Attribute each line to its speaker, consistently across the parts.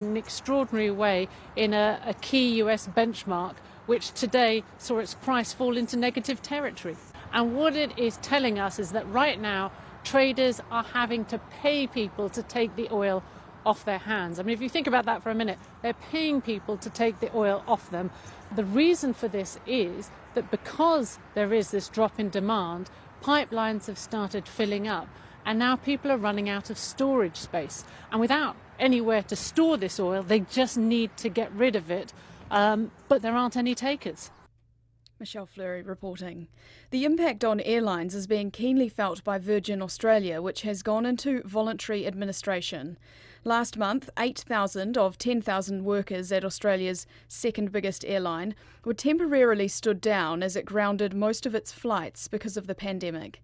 Speaker 1: in an extraordinary way in a key US benchmark, which today saw its price fall into negative territory. And what it is telling us is that right now traders are having to pay people to take the oil off their hands. I mean, if you think about that for a minute, they're paying people to take the oil off them. The reason for this is that because there is this drop in demand, pipelines have started filling up, and now people are running out of storage space. And without anywhere to store this oil, they just need to get rid of it, but there aren't any takers.
Speaker 2: Michelle Fleury reporting. The impact on airlines is being keenly felt by Virgin Australia, which has gone into voluntary administration. Last month, 8,000 of 10,000 workers at Australia's second biggest airline were temporarily stood down as it grounded most of its flights because of the pandemic.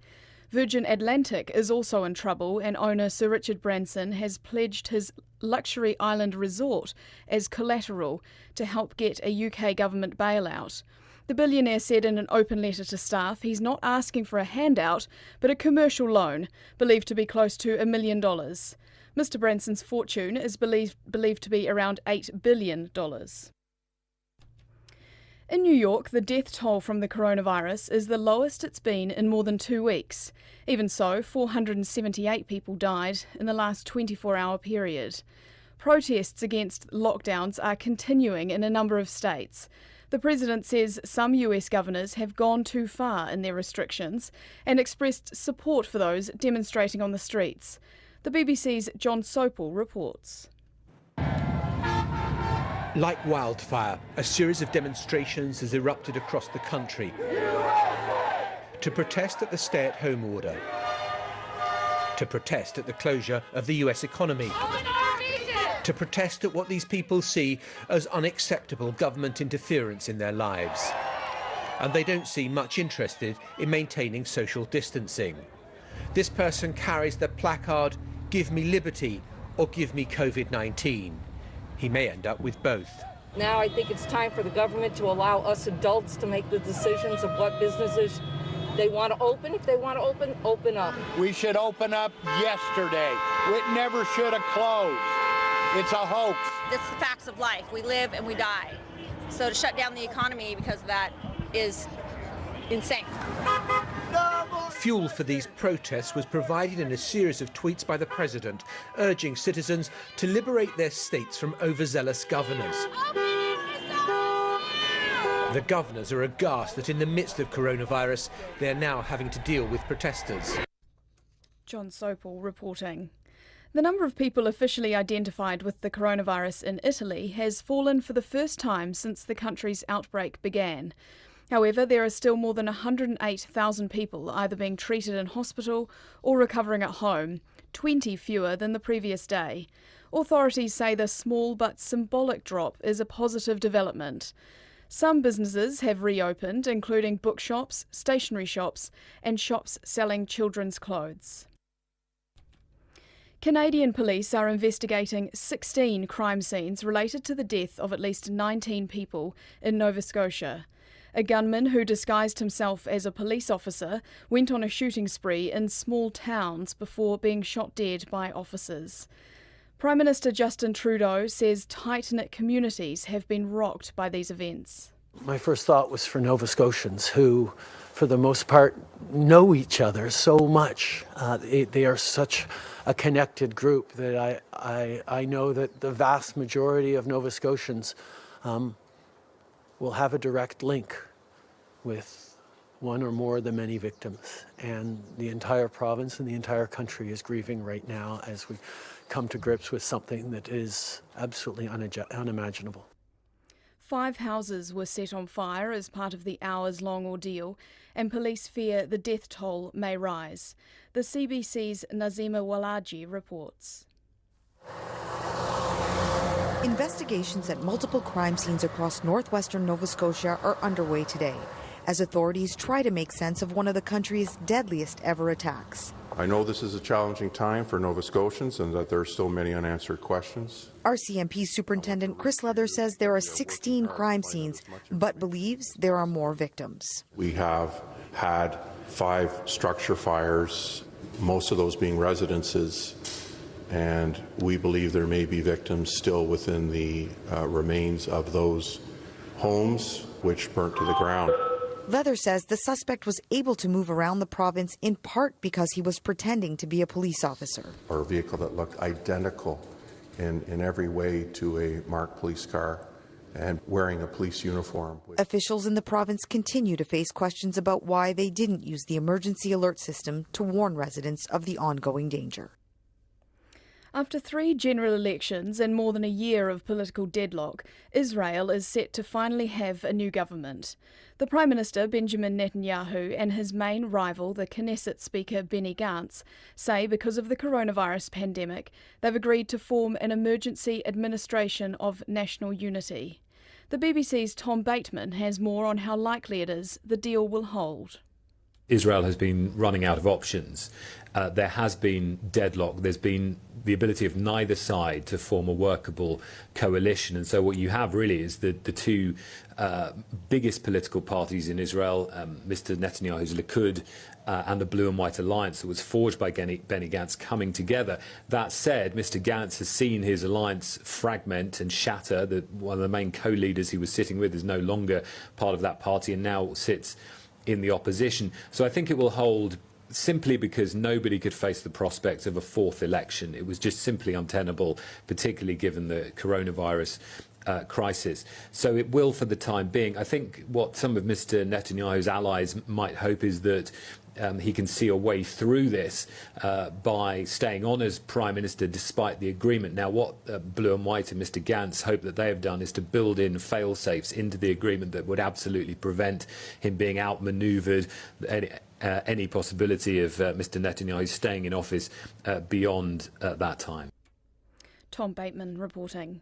Speaker 2: Virgin Atlantic is also in trouble, and owner Sir Richard Branson has pledged his luxury island resort as collateral to help get a UK government bailout. The billionaire said in an open letter to staff he's not asking for a handout, but a commercial loan, believed to be close to $1 million. Mr. Branson's fortune is believed to be around $8 billion. In New York, the death toll from the coronavirus is the lowest it's been in more than 2 weeks. Even so, 478 people died in the last 24-hour period. Protests against lockdowns are continuing in a number of states. The president says some US governors have gone too far in their restrictions and expressed support for those demonstrating on the streets. The BBC's John Sopel reports.
Speaker 3: Like wildfire, a series of demonstrations has erupted across the country to protest at the stay-at-home order, to protest at the closure of the US economy, to protest at what these people see as unacceptable government interference in their lives. And they don't seem much interested in maintaining social distancing. This person carries the placard, "Give me liberty" or "Give me COVID-19. He may end up with both.
Speaker 4: Now I think it's time for the government to allow us adults to make the decisions of what businesses they want to open. If they want to open up.
Speaker 5: We should open up yesterday. It never should have closed. It's a hoax.
Speaker 6: It's the facts of life. We live and we die. So to shut down the economy because of that is insane.
Speaker 3: Fuel for these protests was provided in a series of tweets by the president, urging citizens to liberate their states from overzealous governors. The governors are aghast that in the midst of coronavirus, they are now having to deal with protesters.
Speaker 2: John Sopel reporting. The number of people officially identified with the coronavirus in Italy has fallen for the first time since the country's outbreak began. However, there are still more than 108,000 people either being treated in hospital or recovering at home, 20 fewer than the previous day. Authorities say the small but symbolic drop is a positive development. Some businesses have reopened, including bookshops, stationery shops, and shops selling children's clothes. Canadian police are investigating 16 crime scenes related to the death of at least 19 people in Nova Scotia. A gunman who disguised himself as a police officer went on a shooting spree in small towns before being shot dead by officers. Prime Minister Justin Trudeau says tight-knit communities have been rocked by these events.
Speaker 7: My first thought was for Nova Scotians who, for the most part, know each other so much. They are such a connected group that I know that the vast majority of Nova Scotians will have a direct link with one or more of the many victims. And the entire province and the entire country is grieving right now as we come to grips with something that is absolutely unimaginable.
Speaker 2: 5 houses were set on fire as part of the hours-long ordeal, and police fear the death toll may rise. The CBC's Nazima Walaji reports.
Speaker 8: Investigations at multiple crime scenes across northwestern Nova Scotia are underway today, as authorities try to make sense of one of the country's deadliest ever attacks.
Speaker 9: I know this is a challenging time for Nova Scotians and that there are still many unanswered questions.
Speaker 8: RCMP Superintendent Chris Leather says there are 16 crime scenes, but believes there are more victims.
Speaker 9: We have had 5 structure fires, most of those being residences, and we believe there may be victims still within the remains of those homes which burnt to the ground.
Speaker 8: Leather says the suspect was able to move around the province in part because he was pretending to be a police officer.
Speaker 9: Or a vehicle that looked identical in every way to a marked police car and wearing a police uniform.
Speaker 8: Officials in the province continue to face questions about why they didn't use the emergency alert system to warn residents of the ongoing danger.
Speaker 2: After 3 general elections and more than a year of political deadlock, Israel is set to finally have a new government. The Prime Minister, Benjamin Netanyahu, and his main rival, the Knesset Speaker, Benny Gantz, say because of the coronavirus pandemic, they've agreed to form an emergency administration of national unity. The BBC's Tom Bateman has more on how likely it is the deal will hold.
Speaker 10: Israel has been running out of options. There has been deadlock. There's been the ability of neither side to form a workable coalition. And so what you have really is the two biggest political parties in Israel, Mr. Netanyahu's Likud and the Blue and White Alliance that was forged by Benny Gantz coming together. That said, Mr. Gantz has seen his alliance fragment and shatter. One of the main co-leaders he was sitting with is no longer part of that party and now sits in the opposition. So I think it will hold simply because nobody could face the prospect of a fourth election. It was just simply untenable, particularly given the coronavirus crisis. So it will for the time being. I think what some of Mr. Netanyahu's allies might hope is that he can see a way through this by staying on as Prime Minister despite the agreement. Now, what Blue and White and Mr. Gantz hope that they have done is to build in fail-safes into the agreement that would absolutely prevent him being outmanoeuvred, any possibility of Mr. Netanyahu staying in office beyond that time.
Speaker 2: Tom Bateman reporting.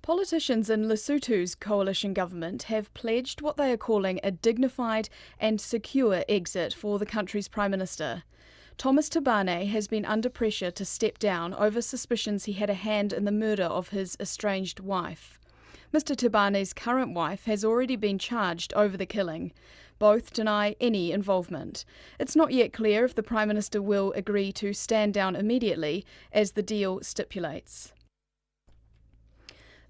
Speaker 2: Politicians in Lesotho's coalition government have pledged what they are calling a dignified and secure exit for the country's Prime Minister. Thomas Tabane has been under pressure to step down over suspicions he had a hand in the murder of his estranged wife. Mr. Tabane's current wife has already been charged over the killing. Both deny any involvement. It's not yet clear if the Prime Minister will agree to stand down immediately, as the deal stipulates.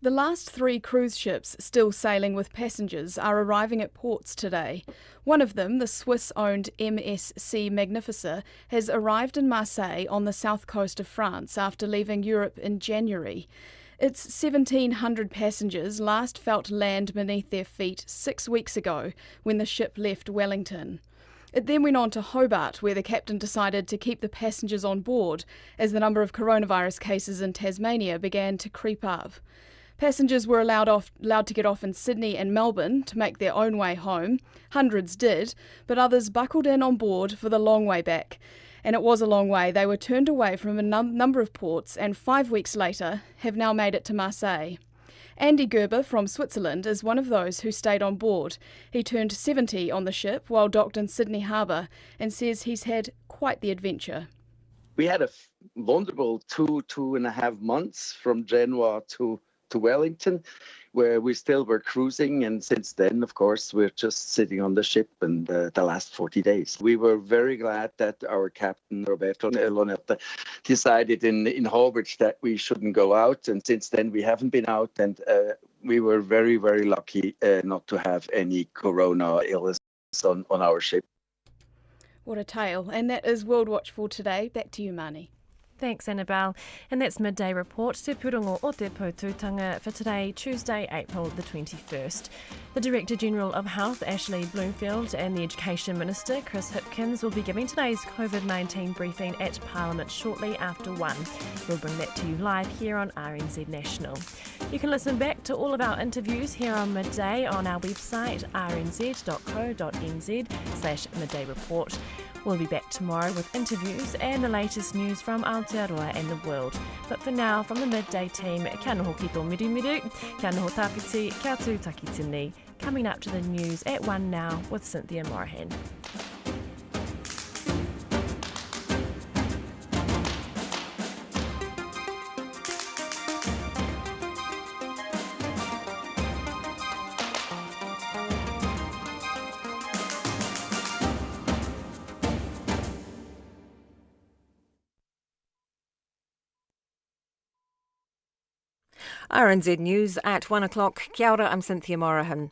Speaker 2: The last 3 cruise ships still sailing with passengers are arriving at ports today. One of them, the Swiss-owned MSC Magnifica, has arrived in Marseille on the south coast of France after leaving Europe in January. Its 1,700 passengers last felt land beneath their feet 6 weeks ago when the ship left Wellington. It then went on to Hobart, where the captain decided to keep the passengers on board as the number of coronavirus cases in Tasmania began to creep up. Passengers were allowed to get off in Sydney and Melbourne to make their own way home. Hundreds did, but others buckled in on board for the long way back. And it was a long way. They were turned away from a number of ports and 5 weeks later have now made it to Marseille. Andy Gerber from Switzerland is one of those who stayed on board. He turned 70 on the ship while docked in Sydney Harbour and says he's had quite the adventure.
Speaker 11: We had a wonderful 2.5 months from Genoa to Wellington, where we still were cruising, and since then, of course, we're just sitting on the ship and the last 40 days. We were very glad that our captain, Roberto Lonetta, decided in Hobart that we shouldn't go out, and since then we haven't been out, and we were very, very lucky not to have any corona illness on our ship.
Speaker 2: What a tale. And that is World Watch for today. Back to you, Marnie.
Speaker 12: Thanks, Annabelle. And that's Midday Report, Te Pūrongo o Te Pōtūtanga for today, Tuesday, April the 21st. The Director-General of Health, Ashley Bloomfield, and the Education Minister, Chris Hipkins, will be giving today's COVID-19 briefing at Parliament shortly after 1. We'll bring that to you live here on RNZ National. You can listen back to all of our interviews here on Midday on our website, rnz.co.nz/Midday Report. We'll be back tomorrow with interviews and the latest news from Aotearoa and the world. But for now, from the Midday team, kia noho ki tō miru, kia noho tāpiti, kia tū takitini. Coming up to the news at 1 now with Cynthia Morahan.
Speaker 13: RNZ News at 1 o'clock. Kia ora, I'm Cynthia Morahan.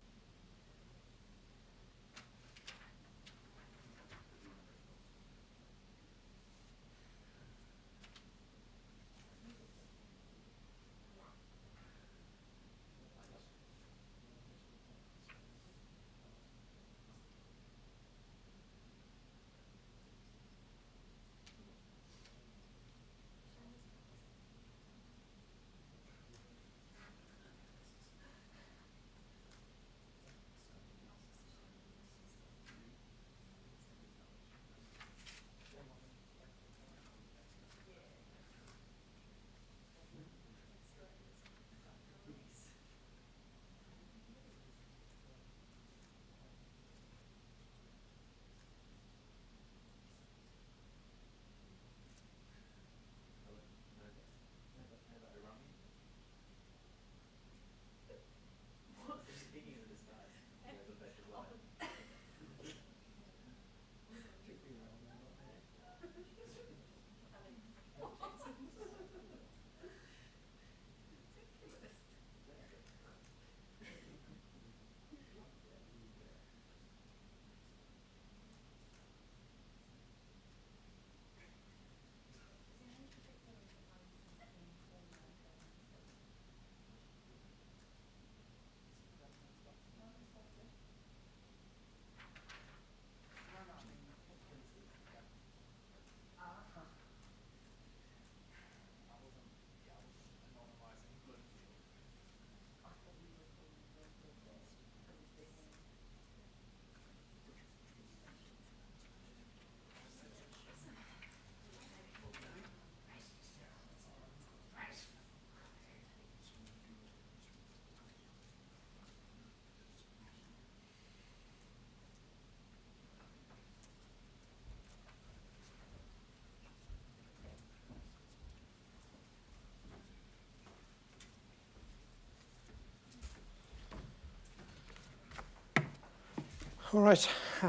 Speaker 14: All right,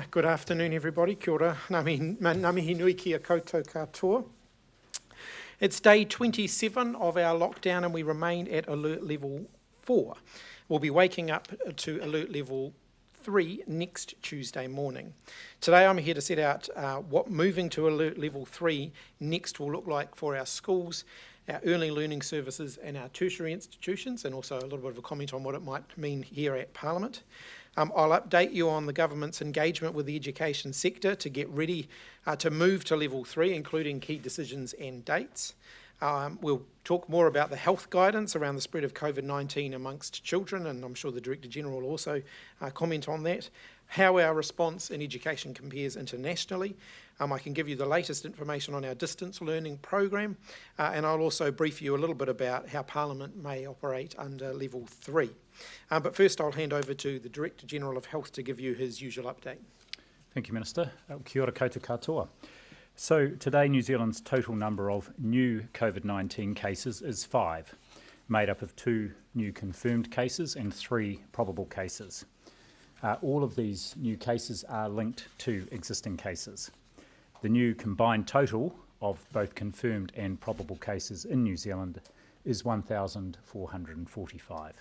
Speaker 14: good afternoon everybody, kia ora, ngā nui ki a koutou katoa. It's day 27 of our lockdown and we remain at alert level 4. We'll be waking up to alert level 3 next Tuesday morning. Today I'm here to set out what moving to alert level 3 next will look like for our schools, our early learning services and our tertiary institutions, and also a little bit of a comment on what it might mean here at Parliament. I'll update you on the government's engagement with the education sector to get ready to move to level 3, including key decisions and dates. We'll talk more about the health guidance around the spread of COVID-19 amongst children, and I'm sure the Director General will also comment on that. How our response in education compares internationally. I can give you the latest information on our distance learning program, and I'll also brief you a little bit about how Parliament may operate under level 3. But first I'll hand over to the Director General of Health to give you his usual update.
Speaker 15: Thank you, Minister. Kia ora koutou katoa. So today New Zealand's total number of new COVID-19 cases is 5, made up of 2 new confirmed cases and 3 probable cases. All of these new cases are linked to existing cases. The new combined total of both confirmed and probable cases in New Zealand is 1,445.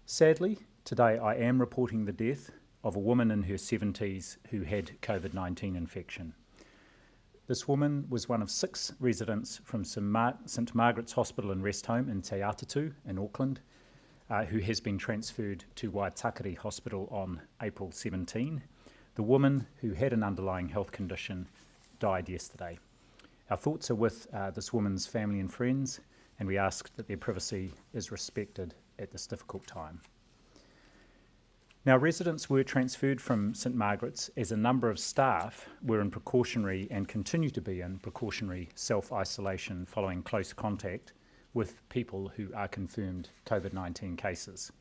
Speaker 15: Sadly, today I am reporting the death of a woman in her 70s who had COVID-19 infection. This woman was one of 6 residents from St Margaret's Hospital and Rest Home in Te Atatu in Auckland, who has been transferred to Waitakere Hospital on April 17. The woman, who had an underlying health condition, died yesterday. Our thoughts are with this woman's family and friends, and we ask that their privacy is respected at this difficult time. Now, residents were transferred from St Margaret's as a number of staff were in precautionary and continue to be in precautionary self-isolation following close contact with people who are confirmed COVID-19 cases.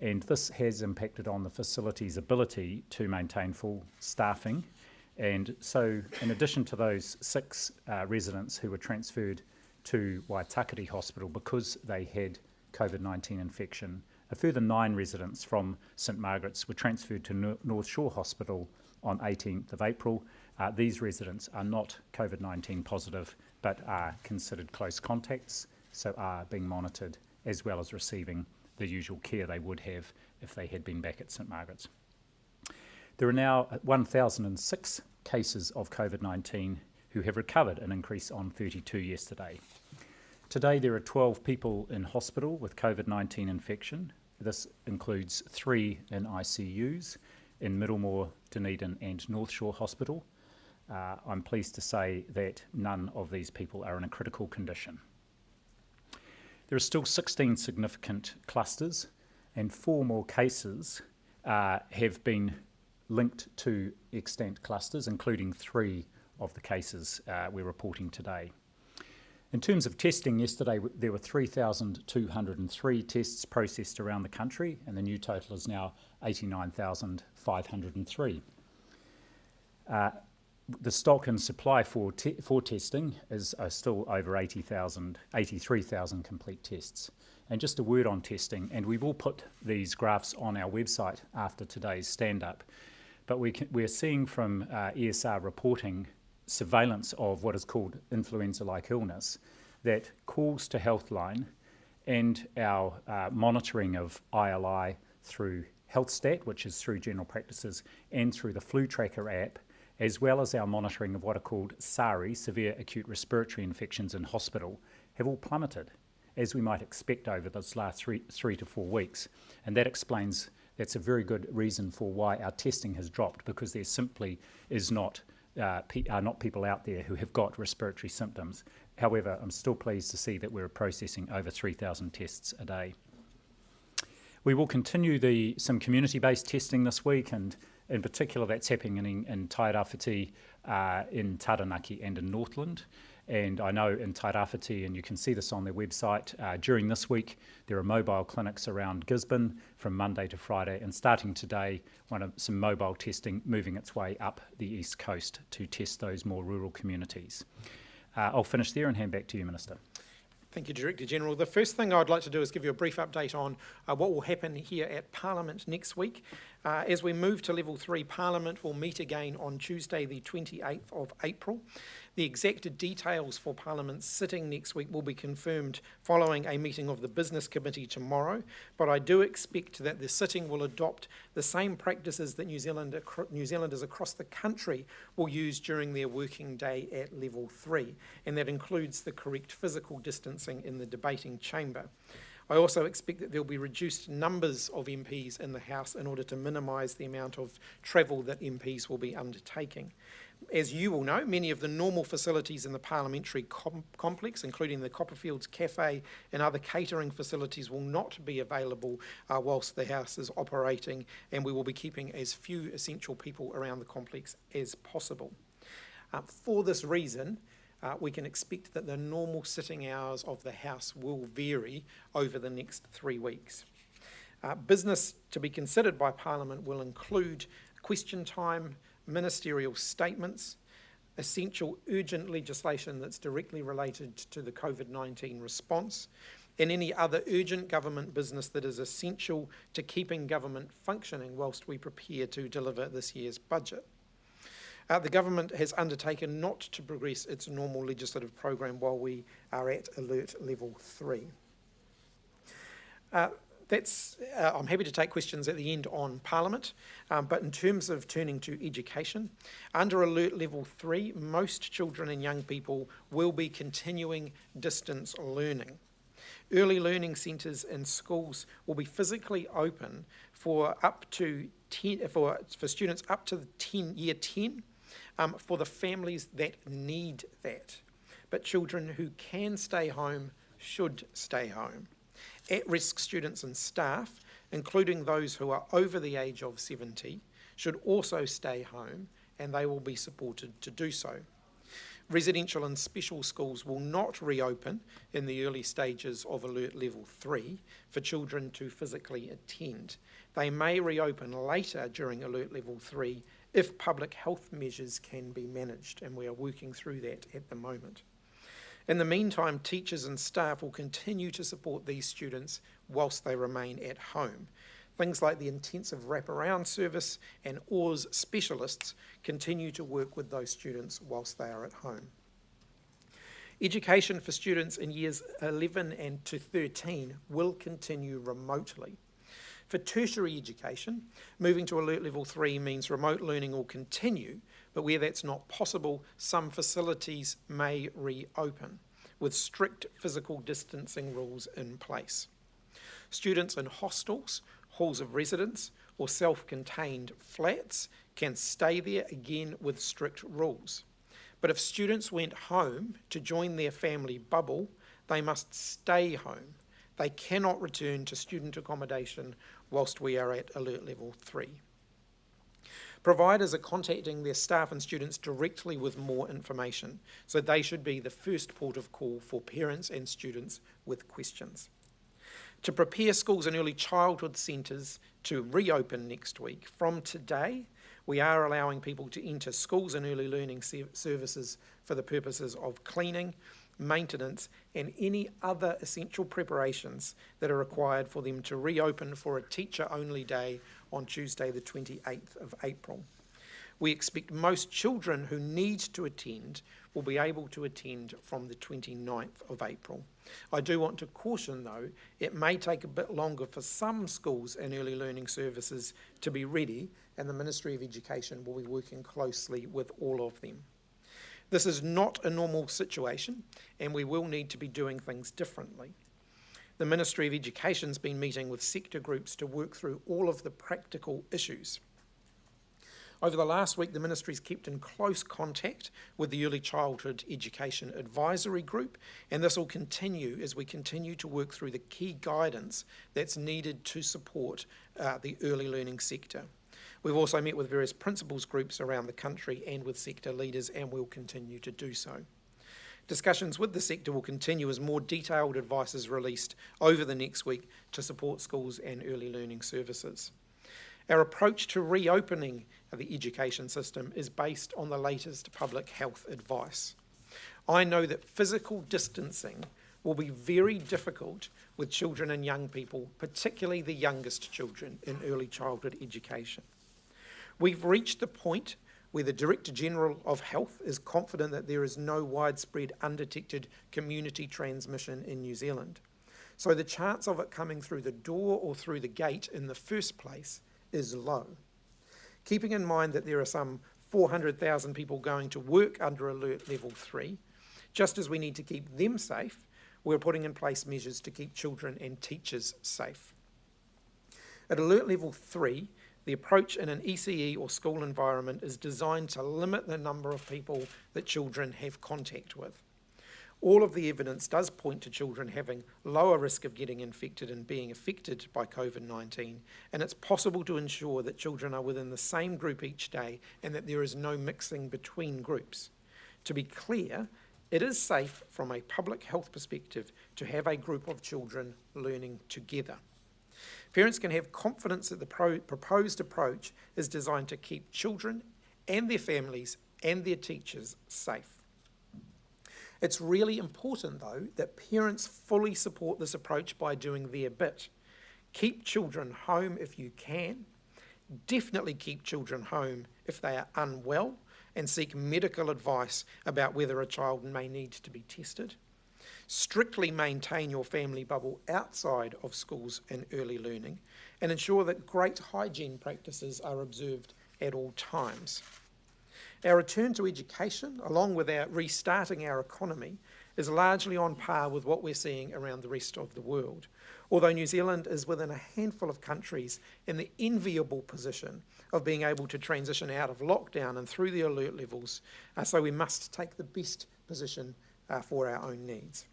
Speaker 15: And this has impacted on the facility's ability to maintain full staffing. And so, in addition to those 6 residents who were transferred to Waitakere Hospital because they had COVID-19 infection, a further 9 residents from St Margaret's were transferred to North Shore Hospital on 18th of April. These residents are not COVID-19 positive, but are considered close contacts, so are being monitored as well as receiving the usual care they would have if they had been back at St Margaret's. There are now 1,006 cases of COVID-19 who have recovered, an increase on 32 yesterday. Today there are 12 people in hospital with COVID-19 infection. This includes 3 in ICUs in Middlemore, Dunedin and North Shore Hospital. I'm pleased to say that none of these people are in a critical condition. There are still 16 significant clusters and 4 more cases have been linked to extant clusters, including 3 of the cases we're reporting today. In terms of testing, yesterday there were 3,203 tests processed around the country, and the new total is now 89,503. The stock and supply for testing is still over 83,000 complete tests. And just a word on testing, and we will put these graphs on our website after today's stand-up, but we're seeing from ESR reporting surveillance of what is called influenza-like illness, that calls to Healthline and our monitoring of ILI through HealthStat, which is through general practices, and through the Flu Tracker app, as well as our monitoring of what are called SARI, severe acute respiratory infections in hospital, have all plummeted, as we might expect over this last 3 to 4 weeks. And that explains, that's a very good reason for why our testing has dropped, because there simply is are not people out there who have got respiratory symptoms. However, I'm still pleased to see that we're processing over 3,000 tests a day. We will continue some community-based testing this week, and in particular that's happening in Tairawhiti, in Taranaki and in Northland. And I know in Tairawhiti, and you can see this on their website, during this week there are mobile clinics around Gisborne from Monday to Friday, and starting today some mobile testing moving its way up the east coast to test those more rural communities. I'll finish there and hand back to you, Minister.
Speaker 14: Thank you, Director General. The first thing I'd like to do is give you a brief update on what will happen here at Parliament next week. As we move to Level 3, Parliament will meet again on Tuesday the 28th of April. The exact details for Parliament's sitting next week will be confirmed following a meeting of the Business Committee tomorrow, but I do expect that the sitting will adopt the same practices that New Zealanders across the country will use during their working day at Level 3, and that includes the correct physical distancing in the debating chamber. I also expect that there will be reduced numbers of MPs in the House in order to minimise the amount of travel that MPs will be undertaking. As you will know, many of the normal facilities in the parliamentary complex, including the Copperfields Cafe and other catering facilities, will not be available whilst the House is operating, and we will be keeping as few essential people around the complex as possible. For this reason, we can expect that the normal sitting hours of the House will vary over the next 3 weeks. Business to be considered by Parliament will include question time, ministerial statements, essential urgent legislation that's directly related to the COVID-19 response, and any other urgent government business that is essential to keeping government functioning whilst we prepare to deliver this year's budget. The government has undertaken not to progress its normal legislative program while we are at Alert Level 3. I'm happy to take questions at the end on Parliament, but in terms of turning to education, under Alert Level 3, most children and young people will be continuing distance learning. Early learning centres and schools will be physically open for students up to year 10, for the families that need that. But children who can stay home should stay home. At-risk students and staff, including those who are over the age of 70, should also stay home, and they will be supported to do so. Residential and special schools will not reopen in the early stages of Alert Level 3 for children to physically attend. They may reopen later during Alert Level 3 if public health measures can be managed, and we are working through that at the moment. In the meantime, teachers and staff will continue to support these students whilst they remain at home. Things like the intensive wraparound service and OARS specialists continue to work with those students whilst they are at home. Education for students in years 11 and to 13 will continue remotely. For tertiary education, moving to Alert Level 3 means remote learning will continue, but where that's not possible, some facilities may reopen, with strict physical distancing rules in place. Students in hostels, halls of residence, or self-contained flats can stay there, again with strict rules. But if students went home to join their family bubble, they must stay home. They cannot return to student accommodation whilst we are at Alert Level 3. Providers are contacting their staff and students directly with more information, so they should be the first port of call for parents and students with questions. To prepare schools and early childhood centres to reopen next week, from today, we are allowing people to enter schools and early learning services for the purposes of cleaning, maintenance, and any other essential preparations that are required for them to reopen for a teacher-only day on Tuesday the 28th of April. We expect most children who need to attend will be able to attend from the 29th of April. I do want to caution though, it may take a bit longer for some schools and early learning services to be ready, and the Ministry of Education will be working closely with all of them. This is not a normal situation, and we will need to be doing things differently. The Ministry of Education's been meeting with sector groups to work through all of the practical issues. Over the last week, the Ministry's kept in close contact with the Early Childhood Education Advisory Group, and this will continue as we continue to work through the key guidance that's needed to support the early learning sector. We've also met with various principals groups around the country and with sector leaders, and will continue to do so. Discussions with the sector will continue as more detailed advice is released over the next week to support schools and early learning services. Our approach to reopening the education system is based on the latest public health advice. I know that physical distancing will be very difficult with children and young people, particularly the youngest children in early childhood education. We've reached the point where the Director General of Health is confident that there is no widespread undetected community transmission in New Zealand. So the chance of it coming through the door or through the gate in the first place is low. Keeping in mind that there are some 400,000 people going to work under Alert Level 3, just as we need to keep them safe, we're putting in place measures to keep children and teachers safe. At Alert Level 3, the approach in an ECE or school environment is designed to limit the number of people that children have contact with. All of the evidence does point to children having lower risk of getting infected and being affected by COVID-19, and it's possible to ensure that children are within the same group each day and that there is no mixing between groups. To be clear, it is safe from a public health perspective to have a group of children learning together. Parents can have confidence that the proposed approach is designed to keep children and their families and their teachers safe. It's really important, though, that parents fully support this approach by doing their bit. Keep children home if you can. Definitely keep children home if they are unwell, and seek medical advice about whether a child may need to be tested. Strictly maintain your family bubble outside of schools and early learning, and ensure that great hygiene practices are observed at all times. Our return to education, along with our restarting our economy, is largely on par with what we're seeing around the rest of the world. Although New Zealand is within a handful of countries in the enviable position of being able to transition out of lockdown and through the alert levels, so we must take the best position for our own needs.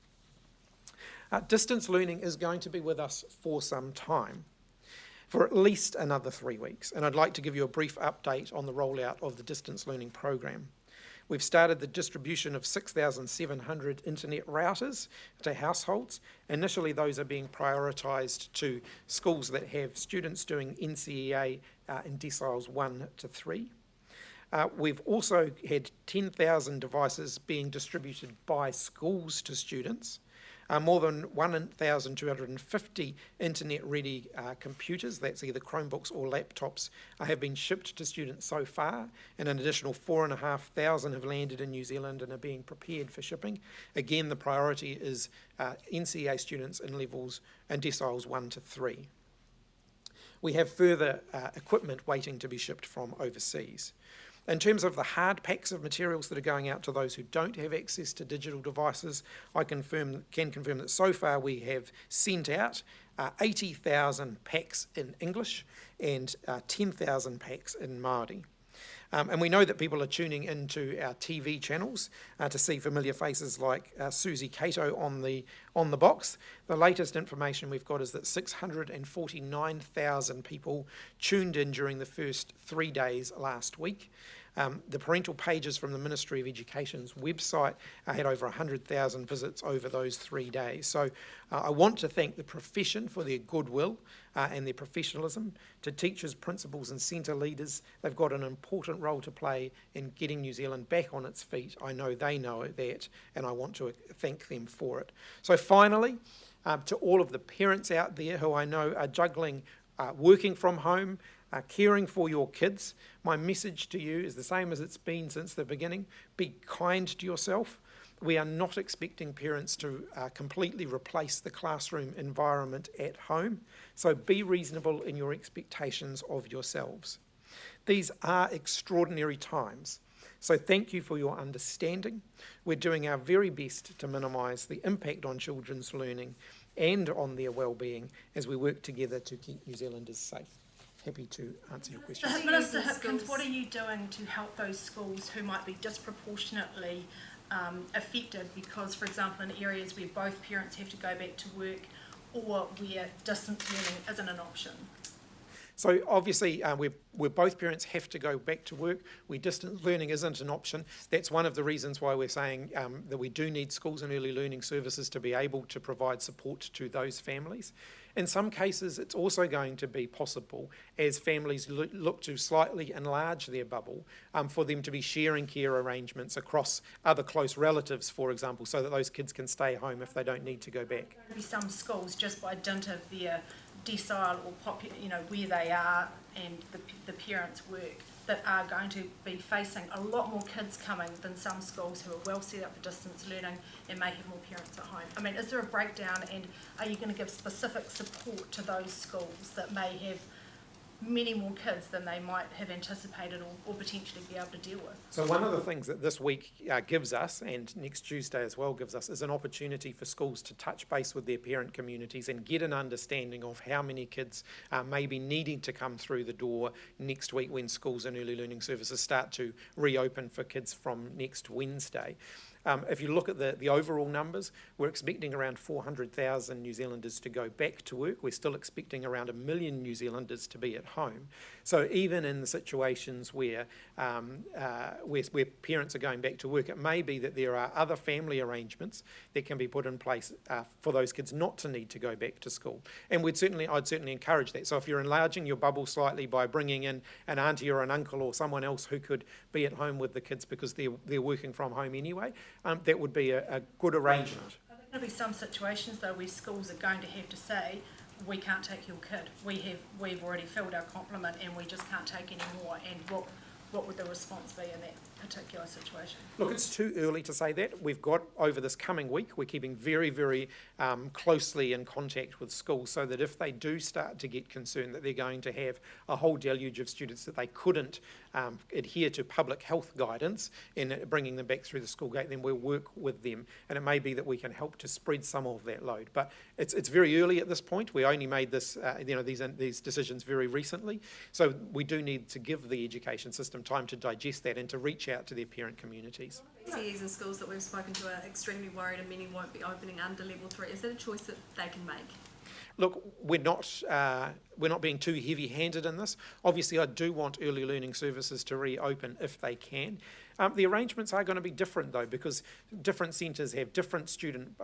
Speaker 14: Distance learning is going to be with us for some time, for at least another 3 weeks, and I'd like to give you a brief update on the rollout of the distance learning program. We've started the distribution of 6,700 internet routers to households. Initially, those are being prioritised to schools that have students doing NCEA in deciles 1 to 3. We've also had 10,000 devices being distributed by schools to students. More than 1,250 internet-ready computers, that's either Chromebooks or laptops, have been shipped to students so far, and an additional 4,500 have landed in New Zealand and are being prepared for shipping. Again, the priority is NCEA students in levels and deciles 1 to 3. We have further equipment waiting to be shipped from overseas. In terms of the hard packs of materials that are going out to those who don't have access to digital devices, I can confirm that so far we have sent out 80,000 packs in English and 10,000 packs in Māori. And we know that people are tuning into our TV channels to see familiar faces like Susie Cato on the box. The latest information we've got is that 649,000 people tuned in during the first 3 days last week. The parental pages from the Ministry of Education's website had over 100,000 visits over those 3 days. So I want to thank the profession for their goodwill and their professionalism. To teachers, principals and centre leaders, they've got an important role to play in getting New Zealand back on its feet. I know they know that, and I want to thank them for it. So finally, to all of the parents out there who I know are juggling working from home, caring for your kids, my message to you is the same as it's been since the beginning. Be kind to yourself. We are not expecting parents to completely replace the classroom environment at home, so be reasonable in your expectations of yourselves. These are extraordinary times, so thank you for your understanding. We're doing our very best to minimise the impact on children's learning and on their well-being as we work together to keep New Zealanders safe. Happy to answer your questions.
Speaker 16: Minister Hipkins, what are you doing to help those schools who might be disproportionately affected because, for example, in areas where both parents have to go back to work or where distance learning isn't an option?
Speaker 14: So obviously where both parents have to go back to work, where distance learning isn't an option. That's one of the reasons why we're saying that we do need schools and early learning services to be able to provide support to those families. In some cases, it's also going to be possible, as families look to slightly enlarge their bubble, for them to be sharing care arrangements across other close relatives, for example, so that those kids can stay home if they don't need to go back.
Speaker 16: There'll be some schools, just by dint of their decile or where they are and the parents' work, that are going to be facing a lot more kids coming than some schools who are well set up for distance learning and may have more parents at home. I mean, is there a breakdown, and are you going to give specific support to those schools that may have many more kids than they might have anticipated or potentially be able to deal with?
Speaker 14: So one of the things that this week gives us, and next Tuesday as well gives us, is an opportunity for schools to touch base with their parent communities and get an understanding of how many kids may be needing to come through the door next week when schools and early learning services start to reopen for kids from next Wednesday. If you look at the overall numbers, we're expecting around 400,000 New Zealanders to go back to work. We're still expecting around 1 million New Zealanders to be at home. So even in the situations where parents are going back to work, it may be that there are other family arrangements that can be put in place for those kids not to need to go back to school. And I'd certainly encourage that. So if you're enlarging your bubble slightly by bringing in an auntie or an uncle or someone else who could be at home with the kids because they're working from home anyway, that would be a good arrangement.
Speaker 16: Are there going to be some situations though where schools are going to have to say, we can't take your kid, we've already filled our complement and we just can't take any more, and what would the response be in that particular situation?
Speaker 14: Look, it's too early to say that. We've got, over this coming week, we're keeping very, very closely in contact with schools so that if they do start to get concerned that they're going to have a whole deluge of students that they couldn't adhere to public health guidance in bringing them back through the school gate, then we'll work with them, and it may be that we can help to spread some of that load. But it's very early at this point. We only made this, these decisions very recently, so we do need to give the education system time to digest that and to reach out to their parent communities.
Speaker 17: CEs and schools that we've spoken to are extremely worried and many won't be opening under level 3. Is that a choice that they can make?
Speaker 14: Look, we're not being too heavy-handed in this. Obviously, I do want early learning services to reopen if they can. The arrangements are going to be different though, because different centres have different student,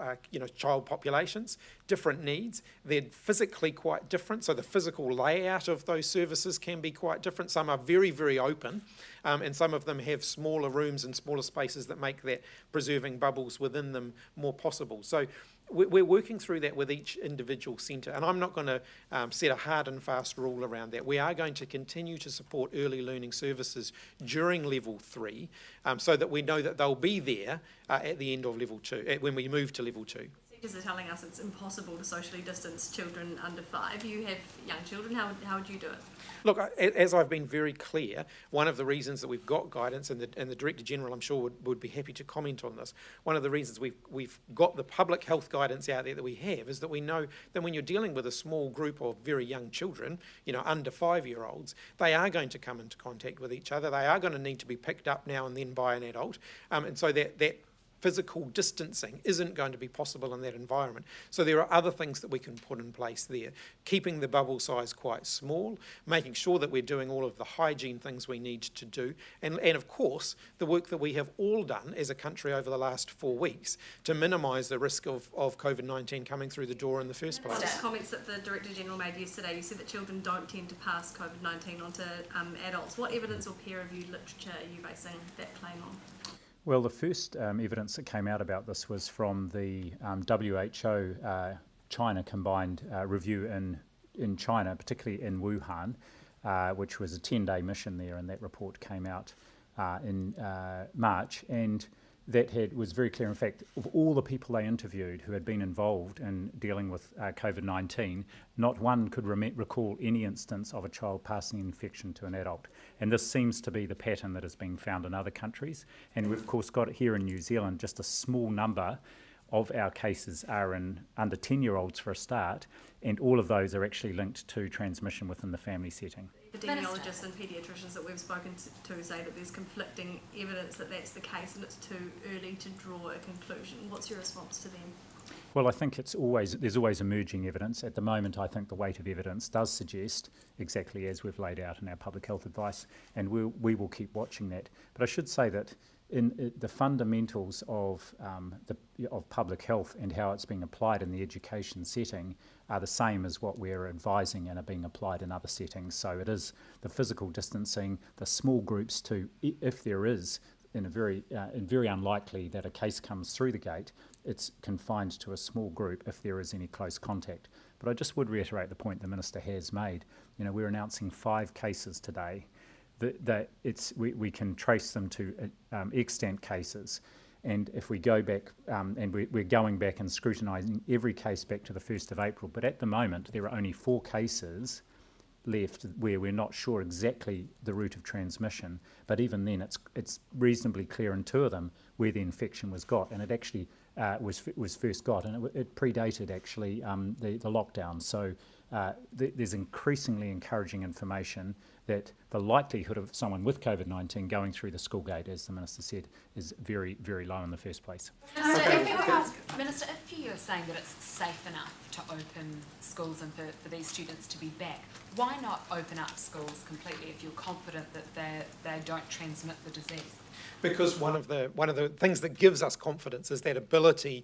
Speaker 14: child populations, different needs. They're physically quite different, so the physical layout of those services can be quite different. Some are very, very open, and some of them have smaller rooms and smaller spaces that make that preserving bubbles within them more possible. So we're working through that with each individual centre, and I'm not going to set a hard and fast rule around that. We are going to continue to support early learning services during level 3 so that we know that they'll be there at the end of level 2, when we move to level 2.
Speaker 17: Teachers are telling us it's impossible to socially distance children under 5. You have young children, how would you do it?
Speaker 14: Look, as I've been very clear, one of the reasons that we've got guidance, and the Director General I'm sure would be happy to comment on this, one of the reasons we've got the public health guidance out there that we have is that we know that when you're dealing with a small group of very young children, under 5-year-olds, they are going to come into contact with each other. They are going to need to be picked up now and then by an adult, and so that physical distancing isn't going to be possible in that environment. So there are other things that we can put in place there. Keeping the bubble size quite small, making sure that we're doing all of the hygiene things we need to do, and of course, the work that we have all done as a country over the last 4 weeks to minimise the risk of COVID-19 coming through the door in the first place.
Speaker 17: Comments that the Director General made yesterday, you said that children don't tend to pass COVID-19 onto adults. What evidence or peer-reviewed literature are you basing that claim on?
Speaker 15: Well, the first evidence that came out about this was from the WHO China combined review in China, particularly in Wuhan, which was a 10-day mission there, and that report came out in March, and that was very clear. In fact, of all the people they interviewed who had been involved in dealing with COVID-19, not one could recall any instance of a child passing infection to an adult. And this seems to be the pattern that has been found in other countries. And we've, of course, got it here in New Zealand. Just a small number of our cases are in under 10-year-olds for a start, and all of those are actually linked to transmission within the family setting.
Speaker 17: Epidemiologists and paediatricians that we've spoken to say that there's conflicting evidence that that's the case and it's too early to draw a conclusion. What's your response to them?
Speaker 15: Well, I think there's always emerging evidence. At the moment, I think the weight of evidence does suggest exactly as we've laid out in our public health advice, and we will keep watching that. But I should say that in the fundamentals of public health and how it's being applied in the education setting are the same as what we're advising and are being applied in other settings. So it is the physical distancing, the small groups to, if there is, very unlikely that a case comes through the gate, it's confined to a small group if there is any close contact. But I just would reiterate the point the Minister has made. We're announcing 5 cases today. We can trace them to extant cases, and if we go back, and we're going back and scrutinising every case back to the 1st of April, but at the moment there are only 4 cases left where we're not sure exactly the route of transmission, but even then it's reasonably clear in 2 of them where the infection was got, and it actually was first got, and it predated actually the lockdown. So there's increasingly encouraging information that the likelihood of someone with COVID-19 going through the school gate, as the Minister said, is very, very low in the first place.
Speaker 18: Minister, if you're saying that it's safe enough to open schools and for these students to be back, why not open up schools completely if you're confident that they don't transmit the disease?
Speaker 14: Because one of the things that gives us confidence is that ability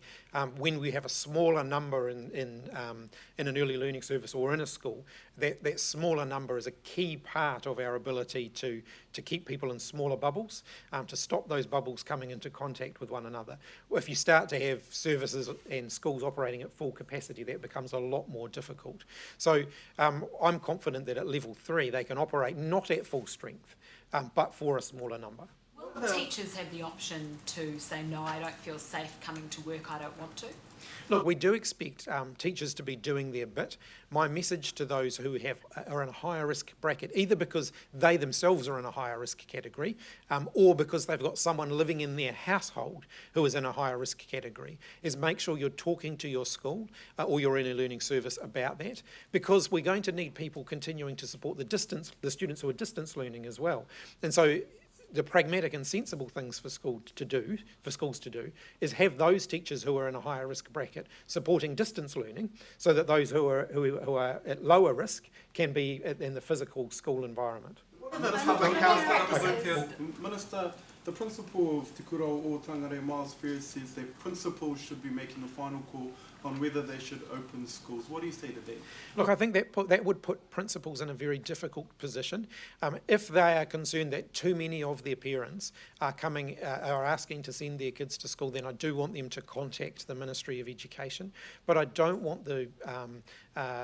Speaker 14: when we have a smaller number in an early learning service or in a school, that smaller number is a key part of our ability to keep people in smaller bubbles, to stop those bubbles coming into contact with one another. If you start to have services and schools operating at full capacity, that becomes a lot more difficult. So I'm confident that at level 3 they can operate not at full strength, but for a smaller number.
Speaker 18: Will teachers have the option to say, no, I don't feel safe coming to work, I don't want to?
Speaker 14: Look, we do expect teachers to be doing their bit. My message to those who are in a higher risk bracket, either because they themselves are in a higher risk category or because they've got someone living in their household who is in a higher risk category, is make sure you're talking to your school or your early learning service about that, because we're going to need people continuing to support the students who are distance learning as well. And so the pragmatic and sensible things for schools to do is have those teachers who are in a higher risk bracket supporting distance learning, so that those who are at lower risk can be in the physical school environment.
Speaker 19: Minister, the principal of Te Kura o Tangare, Miles Ferris, says that principals should be making the final call on whether they should open schools. What do you say to that?
Speaker 14: Look, I think that would put principals in a very difficult position. If they are concerned that too many of their parents are asking to send their kids to school, then I do want them to contact the Ministry of Education. But I don't want the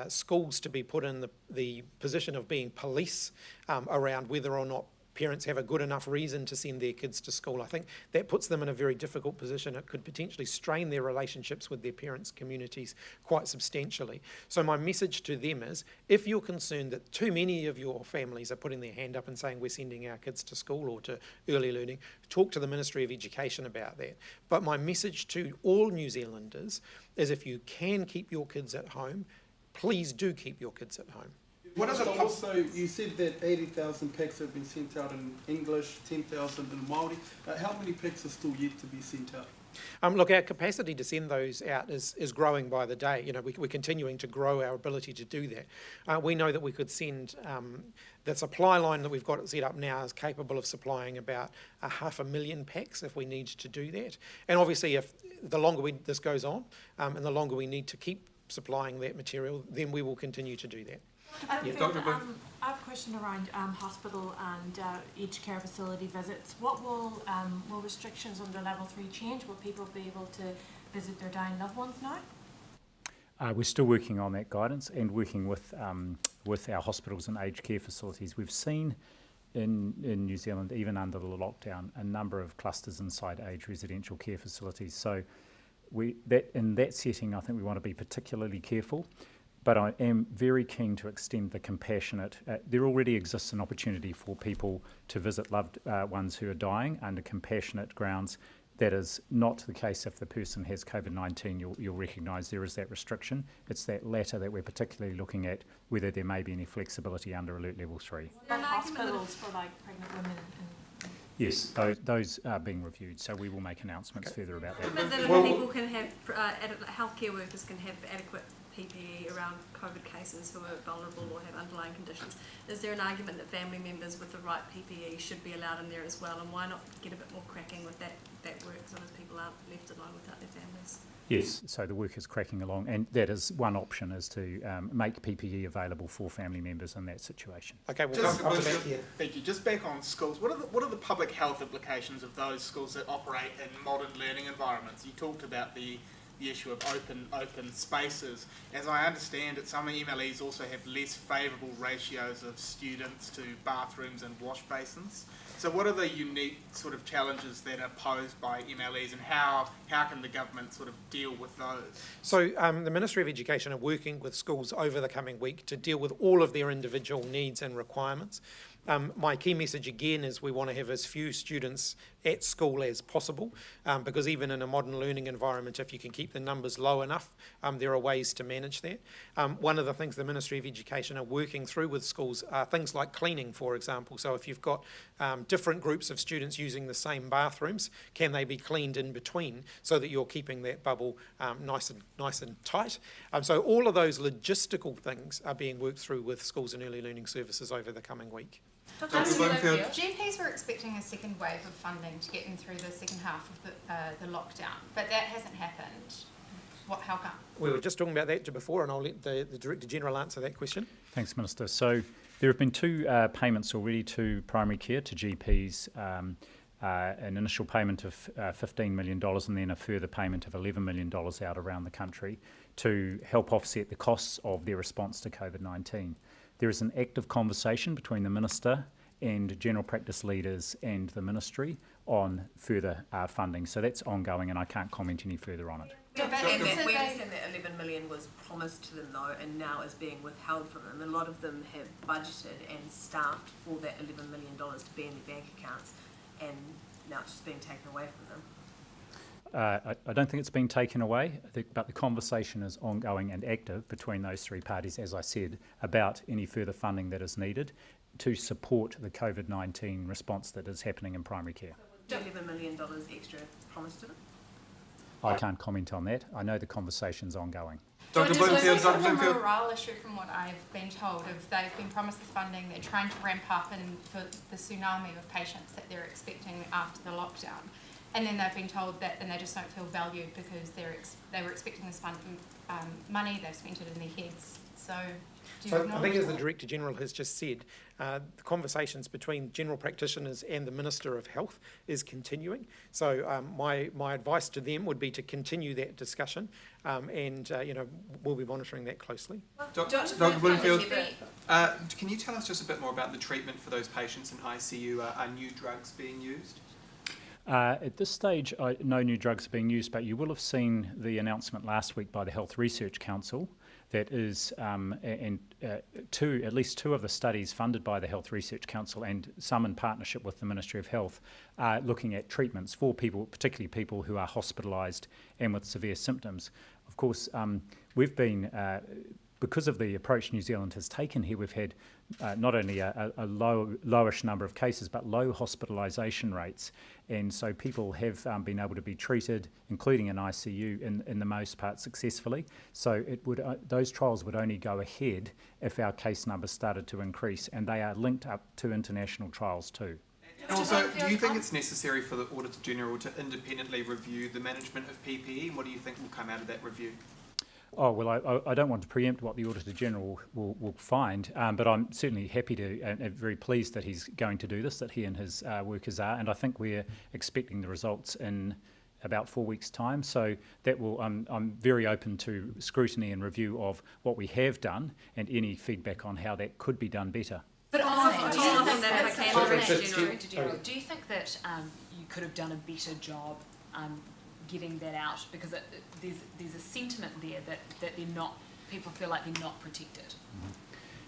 Speaker 14: schools to be put in the position of being police around whether or not parents have a good enough reason to send their kids to school. I think that puts them in a very difficult position. It could potentially strain their relationships with their parents' communities quite substantially. So my message to them is, if you're concerned that too many of your families are putting their hand up and saying we're sending our kids to school or to early learning, talk to the Ministry of Education about that. But my message to all New Zealanders is, if you can keep your kids at home, please do keep your kids at home.
Speaker 19: What are also, you said that 80,000 packs have been sent out in English, 10,000 in Māori. How many packs are still yet to be sent out?
Speaker 14: Look, our capacity to send those out is growing by the day. You know, we're continuing to grow our ability to do that. We know that we could send, the supply line that we've got set up now is capable of supplying about 500,000 packs if we need to do that. And obviously, if the longer this goes on and the longer we need to keep supplying that material, then we will continue to do that.
Speaker 20: I have a question around hospital and aged care facility visits. What will restrictions under level 3 change? Will people be able to visit their dying loved ones now?
Speaker 15: We're still working on that guidance and working with our hospitals and aged care facilities. We've seen in New Zealand, even under the lockdown, a number of clusters inside aged residential care facilities. So in that setting, I think we want to be particularly careful. But I am very keen to extend the compassionate. There already exists an opportunity for people to visit loved ones who are dying under compassionate grounds. That is not the case if the person has COVID-19. You'll recognise there is that restriction. It's that latter that we're particularly looking at, whether there may be any flexibility under Alert Level 3.
Speaker 20: Are hospitals for like pregnant women?
Speaker 15: Yes, those are being reviewed, so we will make announcements further about that.
Speaker 17: But that people can have, healthcare workers can have adequate PPE around COVID cases who are vulnerable or have underlying conditions. Is there an argument that family members with the right PPE should be allowed in there as well, and why not get a bit more cracking with that work so that people aren't left alone without their families?
Speaker 15: Yes, so the work is cracking along, and that is one option, is to make PPE available for family members in that situation.
Speaker 14: Okay, we'll
Speaker 21: just,
Speaker 14: come to that here.
Speaker 21: Thank you. Just back on schools, what are the public health implications of those schools that operate in modern learning environments? You talked about the issue of open spaces. As I understand it, some MLEs also have less favourable ratios of students to bathrooms and wash basins. So what are the unique sort of challenges that are posed by MLEs, and how can the government sort of deal with those?
Speaker 14: So the Ministry of Education are working with schools over the coming week to deal with all of their individual needs and requirements. My key message again is we want to have as few students at school as possible, because even in a modern learning environment, if you can keep the numbers low enough, there are ways to manage that. One of the things the Ministry of Education are working through with schools are things like cleaning, for example. So if you've got different groups of students using the same bathrooms, can they be cleaned in between so that you're keeping that bubble nice and tight? So all of those logistical things are being worked through with schools and early learning services over the coming week.
Speaker 22: GPs were expecting a second wave of funding to get them through the second half of the lockdown, but that hasn't happened. How come?
Speaker 14: We were just talking about that before, and I'll let the Director General answer that question.
Speaker 15: Thanks, Minister. So there have been two payments already to primary care, to GPs, an initial payment of $15 million and then a further payment of $11 million out around the country to help offset the costs of their response to COVID-19. There is an active conversation between the Minister and general practice leaders and the Ministry on further funding. So that's ongoing, and I can't comment any further on it.
Speaker 23: We understand that 11 million was promised to them though, and now is being withheld from them. A lot of them have budgeted and staffed for that $11 million to be in their bank accounts, and now it's just being taken away from them.
Speaker 15: I don't think it's been taken away, but the conversation is ongoing and active between those three parties, as I said, about any further funding that is needed to support the COVID-19 response that is happening in primary care.
Speaker 23: $11 million extra promised to them?
Speaker 15: I can't comment on that. I know the conversation's ongoing.
Speaker 22: Dr. Bloomfield, Dr. Bloomfield. A morale issue from what I've been told. If they've been promised this funding, they're trying to ramp up for the tsunami of patients that they're expecting after the lockdown. and then they've been told that, and they just don't feel valued because they were expecting this money, they've spent it in their heads. So, do you
Speaker 14: So I
Speaker 22: acknowledge
Speaker 14: think, as the
Speaker 22: that?
Speaker 14: Director General has just said, the conversations between general practitioners and the Minister of Health is continuing. So my advice to them would be to continue that discussion, and we'll be monitoring that closely.
Speaker 1: Dr. Bloomfield, can you tell us just a bit more about the treatment for those patients in ICU? Are new drugs being used?
Speaker 15: At this stage, no new drugs are being used, but you will have seen the announcement last week by the Health Research Council that is, at least two of the studies funded by the Health Research Council and some in partnership with the Ministry of Health are looking at treatments for people, particularly people who are hospitalised and with severe symptoms. Of course, we've been, because of the approach New Zealand has taken here, we've had not only a lowish number of cases, but low hospitalisation rates. And so people have been able to be treated, including in ICU, in the most part successfully. So it would those trials would only go ahead if our case numbers started to increase, and they are linked up to international trials too.
Speaker 1: And also, do you think it's necessary for the Auditor General to independently review the management of PPE? And what do you think will come out of that review?
Speaker 15: Oh, well, I don't want to preempt what the Auditor General will find, but I'm certainly happy to and very pleased that he's going to do this, that he and his workers are, and I think we're expecting the results in about 4 weeks' time. So that will, I'm very open to scrutiny and review of what we have done and any feedback on how that could be done better.
Speaker 18: But on that, do you think that you could have done a better job getting that out, because there's a sentiment there that they're not, people feel like they're not protected?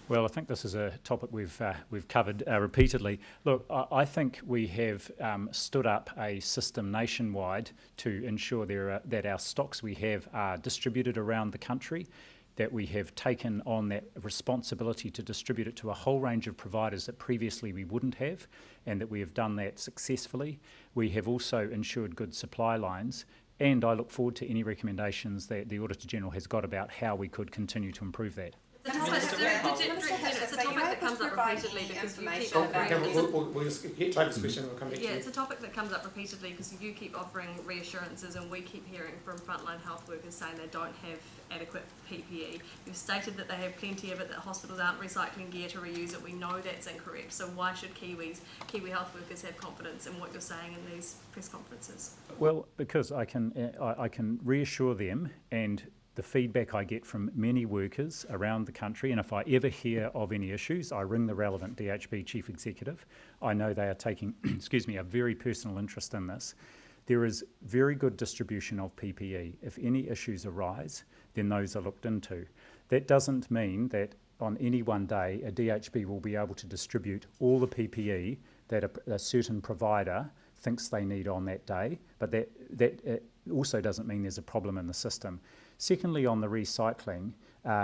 Speaker 15: Well, I think this is a topic we've covered repeatedly. Look, I think we have stood up a system nationwide to ensure that our stocks we have are distributed around the country, that we have taken on that responsibility to distribute it to a whole range of providers that previously we wouldn't have, and that we have done that successfully. We have also ensured good supply lines, and I look forward to any recommendations that the Auditor General has got about how we could continue to improve that.
Speaker 17: It's a topic that comes up repeatedly because you keep offering...
Speaker 14: We'll just get David's question and we'll come back to you.
Speaker 17: Yeah, it's a topic that comes up repeatedly because you keep offering reassurances, and we keep hearing from frontline health workers saying they don't have adequate PPE. You've stated that they have plenty of it, that hospitals aren't recycling gear to reuse it. We know that's incorrect. So why should Kiwi health workers have confidence in what you're saying in these press conferences?
Speaker 15: Well, because I can reassure them, and the feedback I get from many workers around the country, and if I ever hear of any issues, I ring the relevant DHB Chief Executive. I know they are taking, a very personal interest in this. There is very good distribution of PPE. If any issues arise, then those are looked into. That doesn't mean that on any one day a DHB will be able to distribute all the PPE that a certain provider thinks they need on that day, but that also doesn't mean there's a problem in the system. Secondly, on the recycling,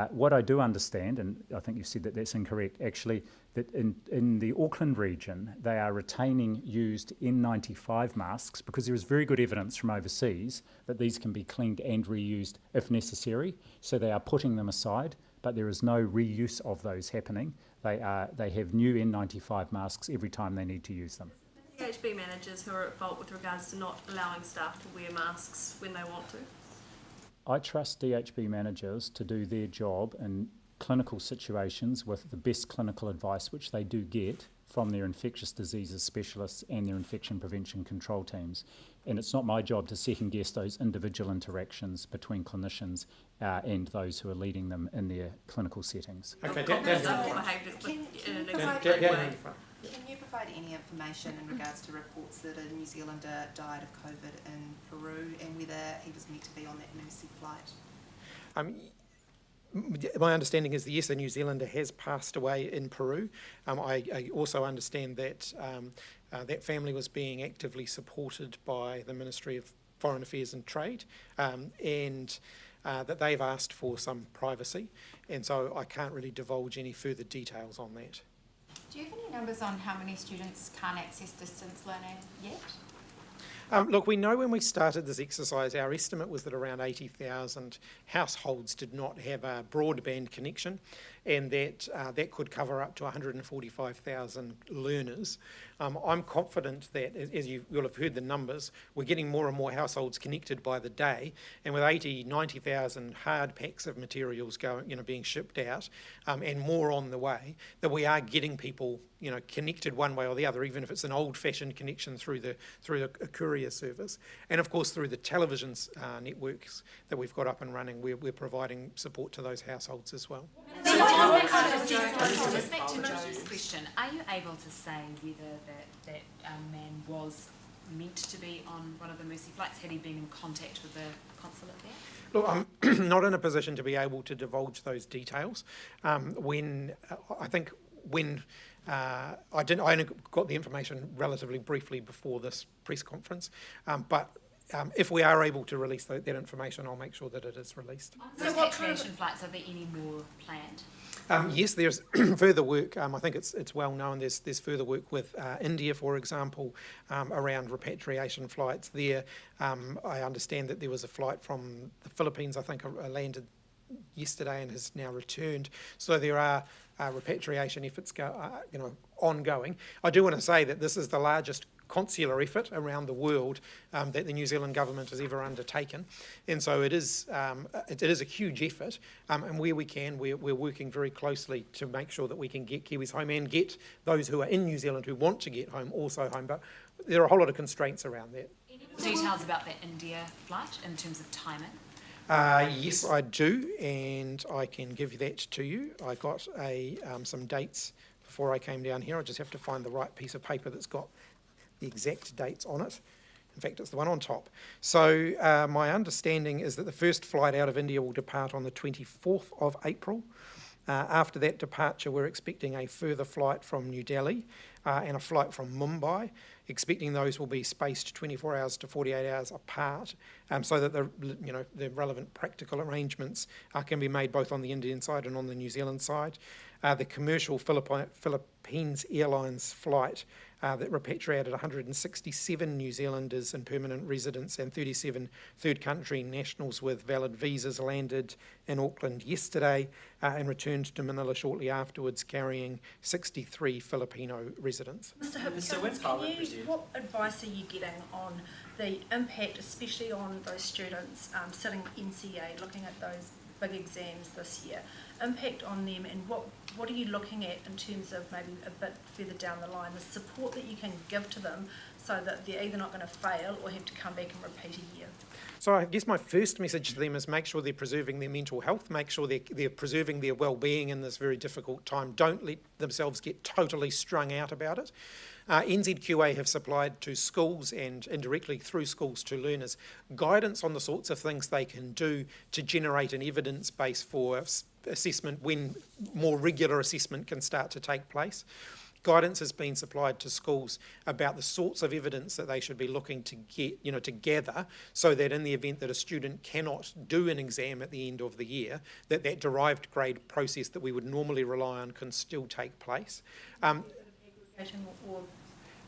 Speaker 15: what I do understand, and I think you said that that's incorrect, actually, that in the Auckland region, they are retaining used N95 masks because there is very good evidence from overseas that these can be cleaned and reused if necessary. So they are putting them aside, but there is no reuse of those happening. They have new N95 masks every time they need to use them.
Speaker 17: DHB managers who are at fault with regards to not allowing staff to wear masks when they want to?
Speaker 15: I trust DHB managers to do their job in clinical situations with the best clinical advice, which they do get from their infectious diseases specialists and their infection prevention control teams. And it's not my job to second guess those individual interactions between clinicians and those who are leading them in their clinical settings.
Speaker 22: Okay, Can you provide any information in regards to reports that a New Zealander died of COVID in Peru, and whether he was meant to be on that emergency flight?
Speaker 14: My understanding is that yes, a New Zealander has passed away in Peru. I also understand that that family was being actively supported by the Ministry of Foreign Affairs and Trade, and that they've asked for some privacy, and so I can't really divulge any further details on that.
Speaker 22: Do you have any numbers on how many students can't access distance learning yet?
Speaker 14: Look, we know when we started this exercise, our estimate was that around 80,000 households did not have a broadband connection, and that could cover up to 145,000 learners. I'm confident that, as you'll have heard the numbers, we're getting more and more households connected by the day, and with 90,000 hard packs of materials being shipped out, and more on the way, that we are getting people connected one way or the other, even if it's an old-fashioned connection through the courier service, and of course through the television networks that we've got up and running. We're providing support to those households as well.
Speaker 18: With respect to Joe's question, are you able to say whether that man was meant to be on one of the Mercy flights? Had he been in contact with the consulate there?
Speaker 14: Look, I'm not in a position to be able to divulge those details. I only got the information relatively briefly before this press conference, but if we are able to release that information, I'll make sure that it is released.
Speaker 18: So repatriation flights, are there any more planned?
Speaker 14: Yes, there's further work. I think it's well known. There's further work with India, for example, around repatriation flights there. I understand that there was a flight from the Philippines, I think, landed yesterday and has now returned. So there are repatriation efforts ongoing. I do want to say that this is the largest consular effort around the world that the New Zealand government has ever undertaken, and so it is a huge effort, and where we can, we're working very closely to make sure that we can get Kiwis home and get those who are in New Zealand who want to get home also home, but there are a whole lot of constraints around that.
Speaker 18: Any details about the India flight in terms of timing?
Speaker 14: Yes, I do, and I can give that to you. I got some dates before I came down here. I just have to find the right piece of paper that's got the exact dates on it. In fact, it's the one on top. So my understanding is that the first flight out of India will depart on the 24th of April. After that departure, we're expecting a further flight from New Delhi and a flight from Mumbai, expecting those will be spaced 24 hours to 48 hours apart, so that the relevant practical arrangements can be made both on the Indian side and on the New Zealand side. The commercial Philippines Airlines flight that repatriated 167 New Zealanders and permanent residents and 37 third country nationals with valid visas landed in Auckland yesterday and returned to Manila shortly afterwards, carrying 63 Filipino residents.
Speaker 16: Mr. Hipkins, what advice are you getting on the impact, especially on those students sitting NCA, looking at those big exams this year, impact on them, and what are you looking at in terms of maybe a bit further down the line, the support that you can give to them so that they're either not going to fail or have to come back and repeat a year?
Speaker 14: So I guess my first message to them is make sure they're preserving their mental health, make sure they're preserving their well-being in this very difficult time. Don't let themselves get totally strung out about it. NZQA have supplied to schools and indirectly through schools to learners guidance on the sorts of things they can do to generate an evidence base for assessment when more regular assessment can start to take place. Guidance has been supplied to schools about the sorts of evidence that they should be looking to get, to gather, so that in the event that a student cannot do an exam at the end of the year, that derived grade process that we would normally rely on can still take place.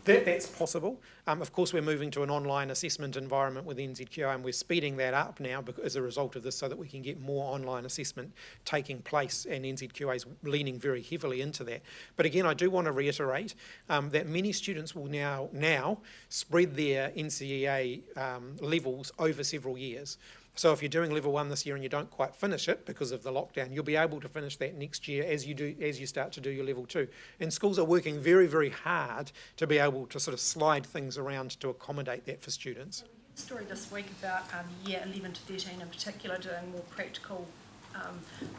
Speaker 14: That's possible. Of course, we're moving to an online assessment environment with NZQA, and we're speeding that up now as a result of this so that we can get more online assessment taking place, and NZQA is leaning very heavily into that. But again, I do want to reiterate that many students will now spread their NCEA levels over several years. So if you're doing level 1 this year and you don't quite finish it because of the lockdown, you'll be able to finish that next year as you start to do your level 2. And schools are working very, very hard to be able to sort of slide things around to accommodate that for students.
Speaker 16: A story this week about year 11 to 13 in particular doing more practical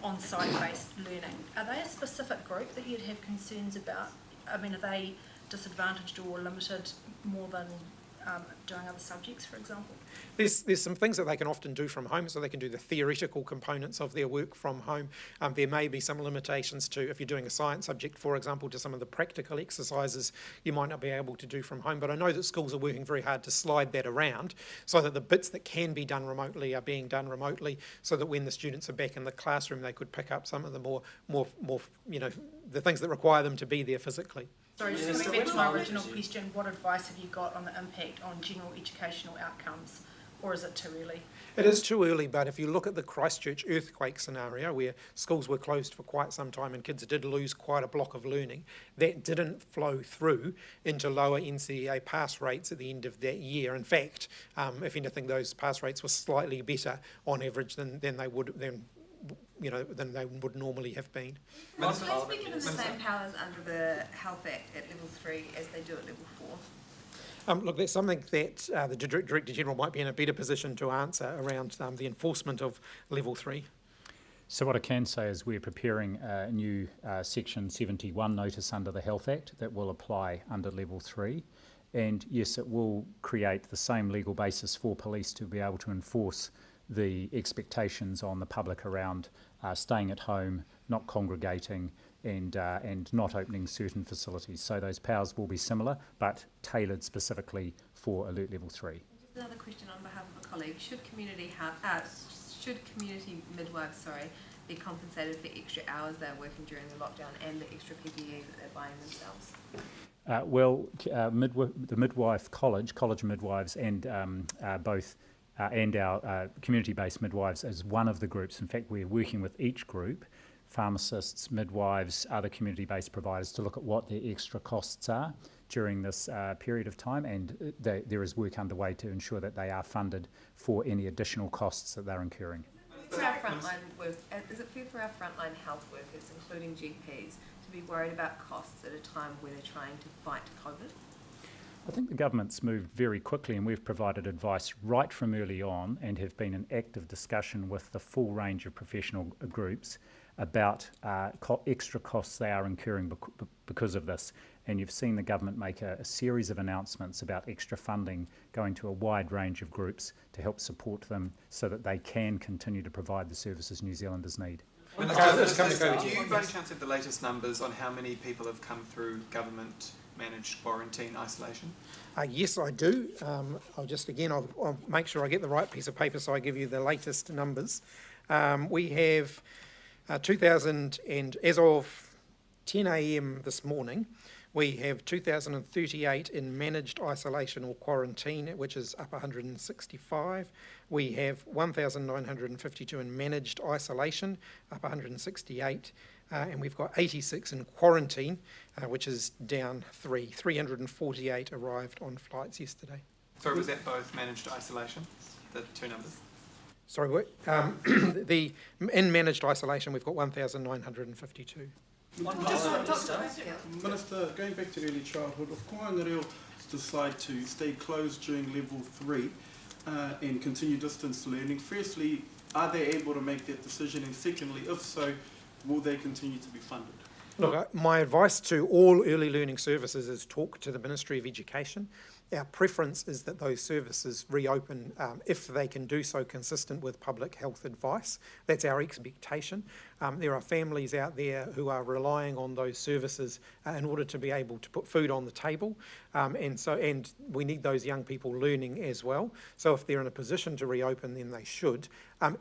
Speaker 16: on-site based learning. Are they a specific group that you'd have concerns about? I mean, are they disadvantaged or limited more than doing other subjects, for example?
Speaker 14: There's some things that they can often do from home, so they can do the theoretical components of their work from home. There may be some limitations to, if you're doing a science subject, for example, to some of the practical exercises you might not be able to do from home. But I know that schools are working very hard to slide that around so that the bits that can be done remotely are being done remotely, so that when the students are back in the classroom, they could pick up some of the more the things that require them to be there physically.
Speaker 16: Sorry, just coming back to my original question, what advice have you got on the impact on general educational outcomes or is it too early?
Speaker 14: It is too early, but if you look at the Christchurch earthquake scenario where schools were closed for quite some time and kids did lose quite a block of learning, that didn't flow through into lower NCEA pass rates at the end of that year. In fact, if anything, those pass rates were slightly better on average than they would normally have been.
Speaker 23: Will police be given the same powers under the Health Act at level 3 as they do at level 4?
Speaker 14: Look, that's something that the Director General might be in a better position to answer around the enforcement of level 3.
Speaker 15: So what I can say is we're preparing a new Section 71 notice under the Health Act that will apply under level 3. And yes, it will create the same legal basis for police to be able to enforce the expectations on the public around staying at home, not congregating, and not opening certain facilities. So those powers will be similar, but tailored specifically for Alert Level 3.
Speaker 23: Just another question on behalf of a colleague. Should community midwives, be compensated for extra hours they're working during the lockdown and the extra PPE that they're buying themselves?
Speaker 15: The midwife college midwives, and and our community-based midwives as one of the groups. In fact, we're working with each group, pharmacists, midwives, other community-based providers, to look at what their extra costs are during this period of time, and there is work underway to ensure that they are funded for any additional costs that they're incurring.
Speaker 23: Is it fair for our frontline health workers, including GPs, to be worried about costs at a time where they're trying to fight COVID?
Speaker 15: I think the government's moved very quickly, and we've provided advice right from early on and have been in active discussion with the full range of professional groups about extra costs they are incurring because of this. And you've seen the government make a series of announcements about extra funding going to a wide range of groups to help support them so that they can continue to provide the services New Zealanders need.
Speaker 1: Do you by any chance have the latest numbers on how many people have come through government-managed quarantine isolation?
Speaker 14: Yes, I do. I'll make sure I get the right piece of paper so I give you the latest numbers. We have 2,000, and as of 10 a.m. this morning, we have 2,038 in managed isolation or quarantine, which is up 165. We have 1,952 in managed isolation, up 168. And we've got 86 in quarantine, which is down 3. 348 arrived on flights yesterday.
Speaker 1: Sorry, was that both managed isolation, the two numbers?
Speaker 14: Sorry, what? In managed isolation, we've got 1,952.
Speaker 19: Minister, going back to early childhood, if Kohangareo decide to stay closed during level 3 and continue distance learning, firstly, are they able to make that decision? And secondly, if so, will they continue to be funded?
Speaker 14: Look, my advice to all early learning services is talk to the Ministry of Education. Our preference is that those services reopen if they can do so consistent with public health advice. That's our expectation. There are families out there who are relying on those services in order to be able to put food on the table, and we need those young people learning as well. So if they're in a position to reopen, then they should.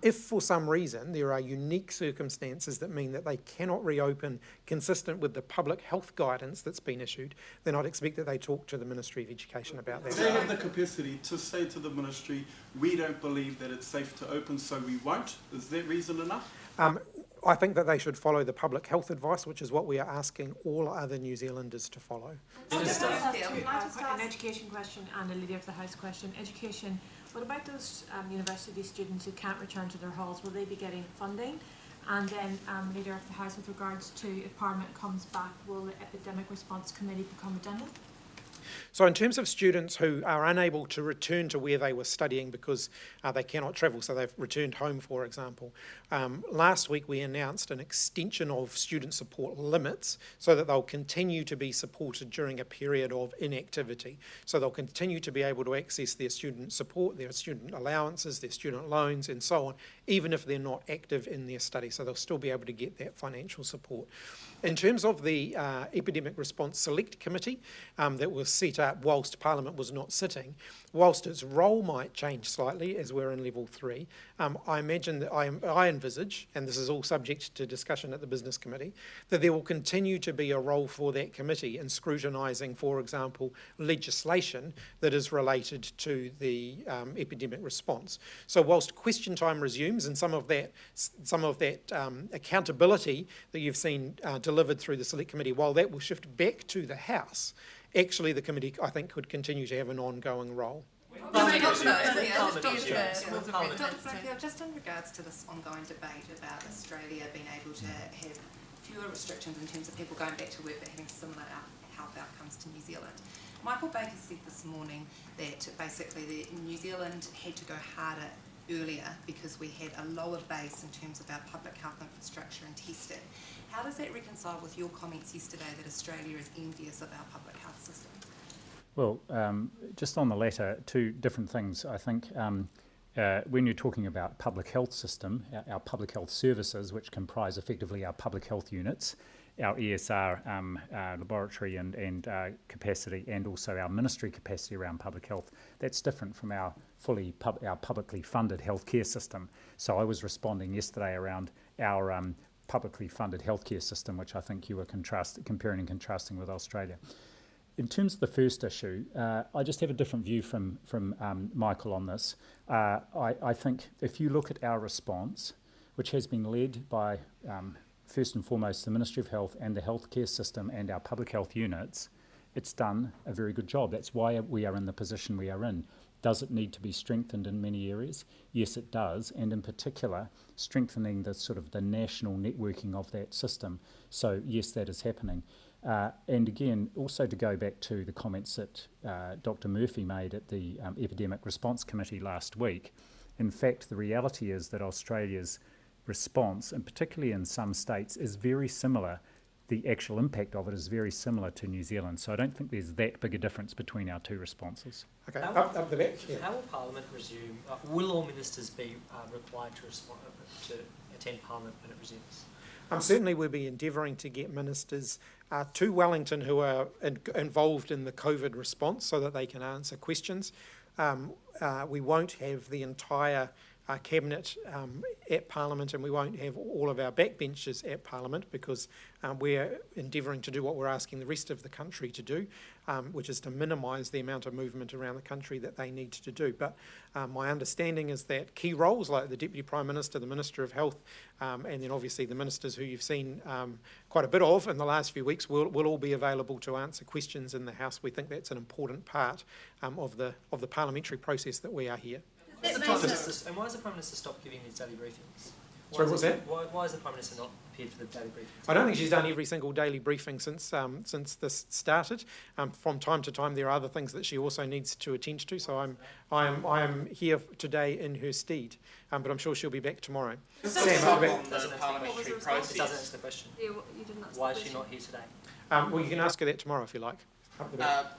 Speaker 14: If for some reason there are unique circumstances that mean that they cannot reopen consistent with the public health guidance that's been issued, then I'd expect that they talk to the Ministry of Education about that.
Speaker 19: They have the capacity to say to the Ministry, we don't believe that it's safe to open, so we won't. Is that reason enough?
Speaker 14: I think that they should follow the public health advice, which is what we are asking all other New Zealanders to follow.
Speaker 20: An education question and a Leader of the House question. Education, what about those university students who can't return to their halls? Will they be getting funding? And then Leader of the House, with regards to if Parliament comes back, will the Epidemic Response Committee become redundant?
Speaker 14: So in terms of students who are unable to return to where they were studying because they cannot travel, so they've returned home, for example, last week we announced an extension of student support limits so that they'll continue to be supported during a period of inactivity. So they'll continue to be able to access their student support, their student allowances, their student loans and so on, even if they're not active in their study. So they'll still be able to get that financial support. In terms of the Epidemic Response Select Committee that was set up whilst Parliament was not sitting, whilst its role might change slightly as we're in level 3, I imagine that I envisage, and this is all subject to discussion at the Business Committee, that there will continue to be a role for that committee in scrutinising, for example, legislation that is related to the epidemic response. So whilst question time resumes, and some of that accountability that you've seen delivered through the Select Committee, while that will shift back to the House, actually the committee, I think, could continue to have an ongoing role.
Speaker 22: Just in regards to this ongoing debate about Australia being able to have fewer restrictions in terms of people going back to work but having similar health outcomes to New Zealand, Michael Baker said this morning that basically New Zealand had to go harder earlier because we had a lower base in terms of our public health infrastructure and testing. How does that reconcile with your comments yesterday that Australia is envious of our public health system?
Speaker 15: Well, just on the latter, two different things. I think when you're talking about public health system, our public health services, which comprise effectively our public health units, our ESR laboratory and capacity, and also our ministry capacity around public health, that's different from our publicly funded healthcare system. So I was responding yesterday around our publicly funded healthcare system, which I think you were comparing and contrasting with Australia. In terms of the first issue, I just have a different view from Michael on this. I think if you look at our response, which has been led by, first and foremost, the Ministry of Health and the healthcare system and our public health units, it's done a very good job. That's why we are in the position we are in. Does it need to be strengthened in many areas? Yes, it does, and in particular, strengthening the sort of the national networking of that system. So yes, that is happening. And again, also to go back to the comments that Dr. Murphy made at the Epidemic Response Committee last week, in fact, the reality is that Australia's response, and particularly in some states, is very similar. The actual impact of it is very similar to New Zealand. So I don't think there's that big a difference between our two responses.
Speaker 14: Okay, up the back. Yeah.
Speaker 4: How will Parliament resume? Will all ministers be required to attend Parliament when it resumes?
Speaker 14: Certainly we'll be endeavouring to get ministers to Wellington who are involved in the COVID response so that they can answer questions. We won't have the entire Cabinet at Parliament, and we won't have all of our backbenchers at Parliament because we're endeavouring to do what we're asking the rest of the country to do, which is to minimise the amount of movement around the country that they need to do. But my understanding is that key roles like the Deputy Prime Minister, the Minister of Health, and then obviously the ministers who you've seen quite a bit of in the last few weeks will all be available to answer questions in the House. We think that's an important part of the parliamentary process that we are here.
Speaker 4: And why has the Prime Minister stopped giving these daily briefings?
Speaker 14: Sorry, what's that?
Speaker 4: Why has the Prime Minister not appeared for the daily briefings?
Speaker 14: I don't think she's done every single daily briefing since this started. From time to time, there are other things that she also needs to attend to. So I'm here today in her stead, but I'm sure she'll be back tomorrow.
Speaker 4: Sam, it doesn't answer the question.
Speaker 17: Yeah, you didn't answer
Speaker 4: Why is she not here today?
Speaker 14: Well, you can ask her that tomorrow if you like.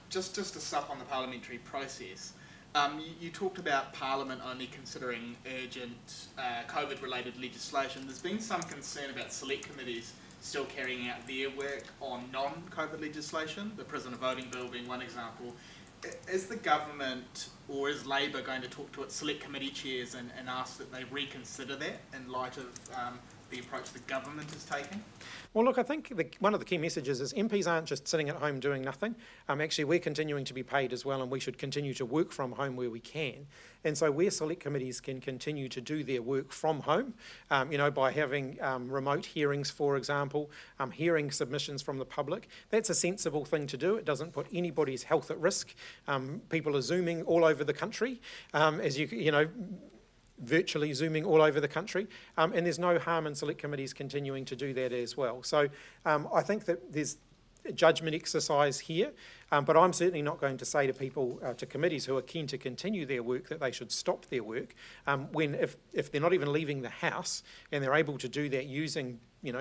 Speaker 1: Just to sup on the parliamentary process. You talked about Parliament only considering urgent COVID-related legislation. There's been some concern about select committees still carrying out their work on non-COVID legislation, the prisoner voting bill being one example. Is the government or is Labor going to talk to its select committee chairs and ask that they reconsider that in light of the approach the government is taking?
Speaker 14: Well, look, I think one of the key messages is MPs aren't just sitting at home doing nothing. Actually, we're continuing to be paid as well, and we should continue to work from home where we can. And so where select committees can continue to do their work from home, by having remote hearings, for example, hearing submissions from the public, that's a sensible thing to do. It doesn't put anybody's health at risk. People are Zooming all over the country, virtually Zooming all over the country, and there's no harm in select committees continuing to do that as well. So I think that there's a judgment exercise here, but I'm certainly not going to say to people, to committees who are keen to continue their work, that they should stop their work, when if they're not even leaving the House and they're able to do that using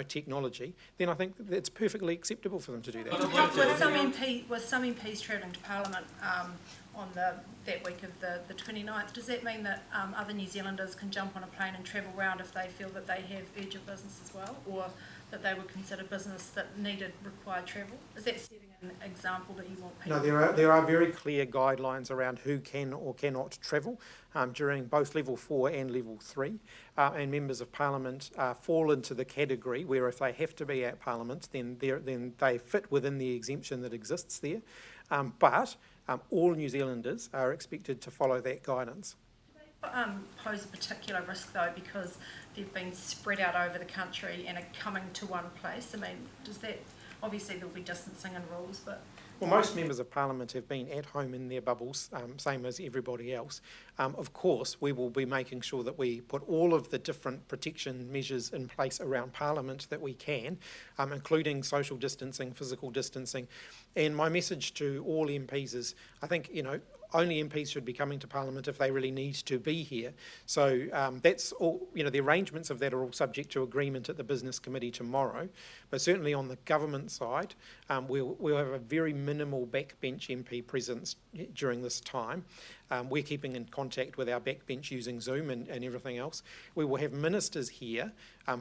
Speaker 14: technology, then I think it's perfectly acceptable for them to do that.
Speaker 16: With some MPs travelling to Parliament on that week of the 29th, does that mean that other New Zealanders can jump on a plane and travel around if they feel that they have urgent business as well? Or that they would consider business that required travel? Is that setting an example that you want people?
Speaker 14: No, there are very clear guidelines around who can or cannot travel during both level 4 and level 3, and members of Parliament fall into the category where if they have to be at Parliament, then they fit within the exemption that exists there. But all New Zealanders are expected to follow that guidance.
Speaker 16: Pose a particular risk though, because they've been spread out over the country and are coming to one place. I mean, does that, obviously there'll be distancing and rules, but...
Speaker 14: Well, most members of Parliament have been at home in their bubbles, same as everybody else. Of course, we will be making sure that we put all of the different protection measures in place around Parliament that we can, including social distancing, physical distancing. And my message to all MPs is, I think, only MPs should be coming to Parliament if they really need to be here. So that's all, the arrangements of that are all subject to agreement at the Business Committee tomorrow. But certainly on the government side, we'll have a very minimal backbench MP presence during this time. We're keeping in contact with our backbench using Zoom and everything else. We will have ministers here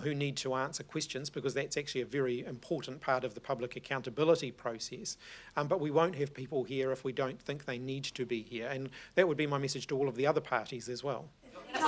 Speaker 14: who need to answer questions, because that's actually a very important part of the public accountability process. But we won't have people here if we don't think they need to be here. And that would be my message to all of the other parties as well.
Speaker 22: Is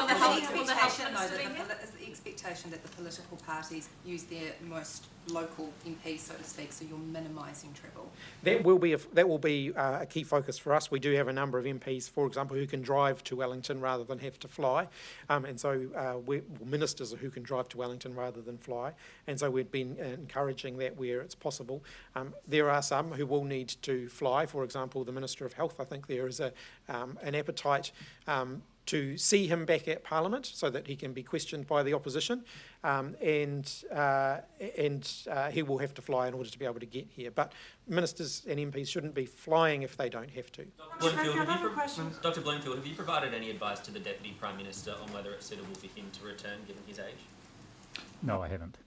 Speaker 22: the expectation that the political parties use their most local MPs, so to speak, so you're minimising travel?
Speaker 14: That will be a key focus for us. We do have a number of MPs, for example, who can drive to Wellington rather than have to fly, and so ministers who can drive to Wellington rather than fly, and so we've been encouraging that where it's possible. There are some who will need to fly. For example, the Minister of Health. I think there is an appetite to see him back at Parliament so that he can be questioned by the opposition, and he will have to fly in order to be able to get here. But ministers and MPs shouldn't be flying if they don't have to.
Speaker 3: Dr. Bloomfield, have you provided any advice to the Deputy Prime Minister on whether it's suitable for him to return given his age?
Speaker 15: No, I haven't.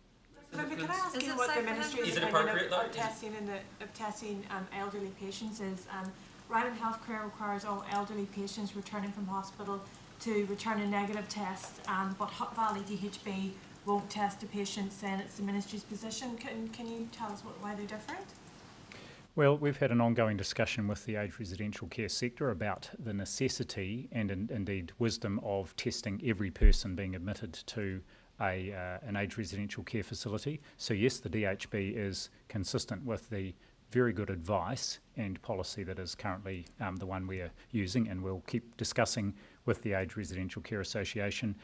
Speaker 20: Can I ask you what the Ministry's opinion of testing elderly patients is? Ryman Healthcare requires all elderly patients returning from hospital to return a negative test, but Hutt Valley DHB won't test the patients, and it's the Ministry's position. Can you tell us why they're different?
Speaker 15: Well, we've had an ongoing discussion with the aged residential care sector about the necessity and indeed wisdom of testing every person being admitted to an aged residential care facility. So yes, the DHB is consistent with the very good advice and policy that is currently the one we are using, and we'll keep discussing with the Aged Residential Care Association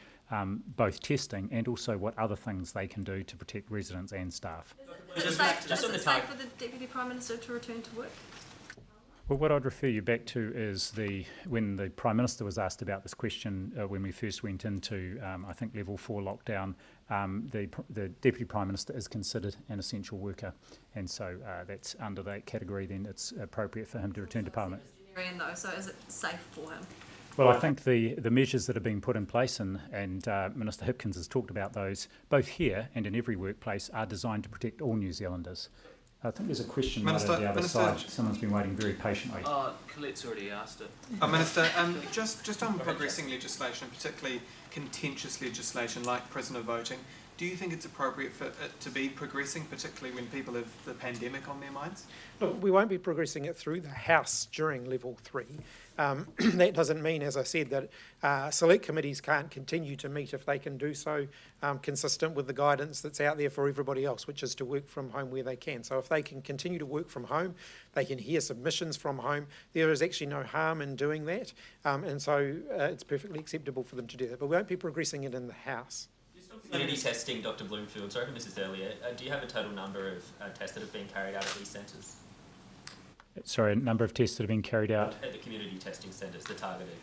Speaker 15: both testing and also what other things they can do to protect residents and staff.
Speaker 17: Is it safe for the Deputy Prime Minister to return to work?
Speaker 15: Well, what I'd refer you back to is when the Prime Minister was asked about this question when we first went into, I think, level 4 lockdown, the Deputy Prime Minister is considered an essential worker, and so that's under that category. Then it's appropriate for him to return to Parliament.
Speaker 17: So is it safe for him?
Speaker 15: Well, I think the measures that are being put in place, and Minister Hipkins has talked about those, both here and in every workplace, are designed to protect all New Zealanders. I think there's a question right on the other side. Someone's been waiting very patiently.
Speaker 3: Colette's already asked it.
Speaker 5: Minister, just on progressing legislation, particularly contentious legislation like prisoner voting, do you think it's appropriate for it to be progressing, particularly when people have the pandemic on their minds?
Speaker 14: Look, we won't be progressing it through the House during level 3. That doesn't mean, as I said, that select committees can't continue to meet if they can do so consistent with the guidance that's out there for everybody else, which is to work from home where they can. So if they can continue to work from home, they can hear submissions from home, there is actually no harm in doing that, and so it's perfectly acceptable for them to do that. But we won't be progressing it in the House.
Speaker 3: Community testing, Dr. Bloomfield, sorry if I missed this earlier, do you have a total number of tests that have been carried out at these centres?
Speaker 15: Sorry, a number of tests that have been carried out?
Speaker 3: At the community testing centres, the targeted.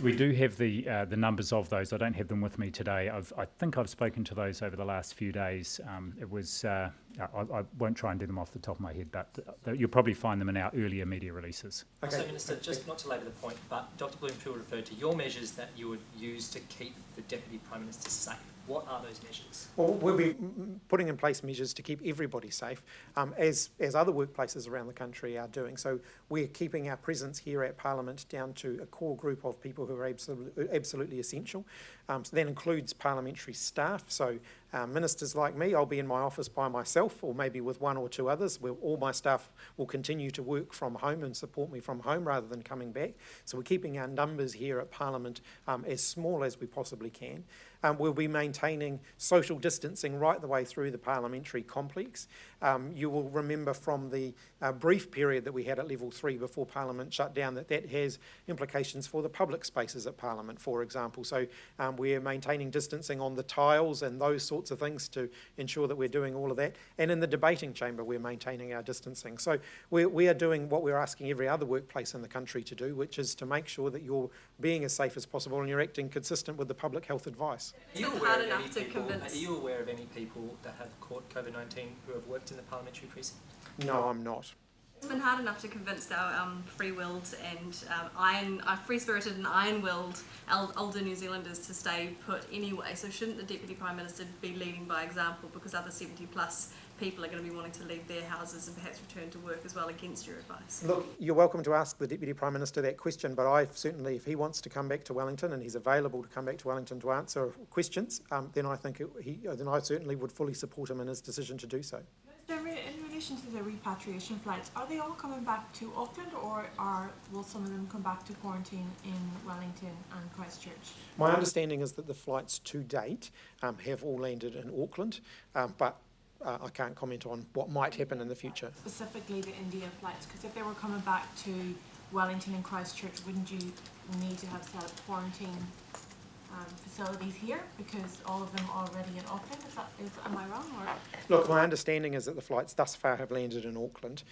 Speaker 15: We do have the numbers of those. I don't have them with me today. I think I've spoken to those over the last few days. It was I won't try and do them off the top of my head, but you'll probably find them in our earlier media releases.
Speaker 4: Okay. So, Minister, just not to labour the point, but Dr. Bloomfield referred to your measures that you would use to keep the Deputy Prime Minister safe. What are those measures? Well,
Speaker 14: we'll be putting in place measures to keep everybody safe, as other workplaces around the country are doing. So we're keeping our presence here at Parliament down to a core group of people who are absolutely essential. So that includes parliamentary staff, so Ministers like me, I'll be in my office by myself or maybe with one or two others, where all my staff will continue to work from home and support me from home rather than coming back. So we're keeping our numbers here at Parliament as small as we possibly can. We'll be maintaining social distancing right the way through the parliamentary complex. You will remember from the brief period that we had at level 3 before Parliament shut down that has implications for the public spaces at Parliament, for example. So we're maintaining distancing on the tiles and those sorts of things to ensure that we're doing all of that. And in the debating chamber, we're maintaining our distancing. So we are doing what we're asking every other workplace in the country to do, which is to make sure that you're being as safe as possible and you're acting consistent with the public health advice.
Speaker 4: Are you aware of any people that have caught COVID-19 who have worked in the parliamentary precinct?
Speaker 14: No, I'm not.
Speaker 17: It's been hard enough to convince our free-willed and free-spirited and iron-willed older New Zealanders to stay put anyway. So shouldn't the Deputy Prime Minister be leading by example, because other 70-plus people are going to be wanting to leave their houses and perhaps return to work as well against your advice?
Speaker 14: Look, you're welcome to ask the Deputy Prime Minister that question, but I certainly, if he wants to come back to Wellington and he's available to come back to Wellington to answer questions, then I think then I certainly would fully support him in his decision to do so.
Speaker 20: In relation to the repatriation flights, are they all coming back to Auckland, or will some of them come back to quarantine in Wellington and Christchurch?
Speaker 14: My understanding is that the flights to date have all landed in Auckland, but I can't comment on what might happen in the future.
Speaker 20: Specifically the India flights, because if they were coming back to Wellington and Christchurch, wouldn't you need to have set up quarantine facilities here, because all of them are already in Auckland? Am I wrong? Or?
Speaker 14: Look, my understanding is that the flights thus far have landed in Auckland.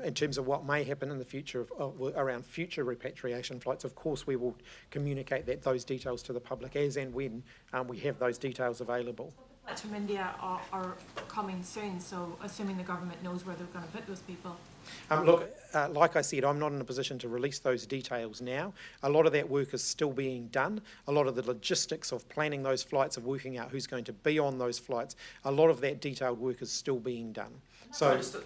Speaker 14: In terms of what may happen in the future around future repatriation flights, of course we will communicate those details to the public as and when we have those details available.
Speaker 20: Flights from India are coming soon, so assuming the government knows where they're going to put those people.
Speaker 14: Look, like I said, I'm not in a position to release those details now. A lot of that work is still being done. A lot of the logistics of planning those flights, of working out who's going to be on those flights, a lot of that detailed work is still being done. So,
Speaker 20: from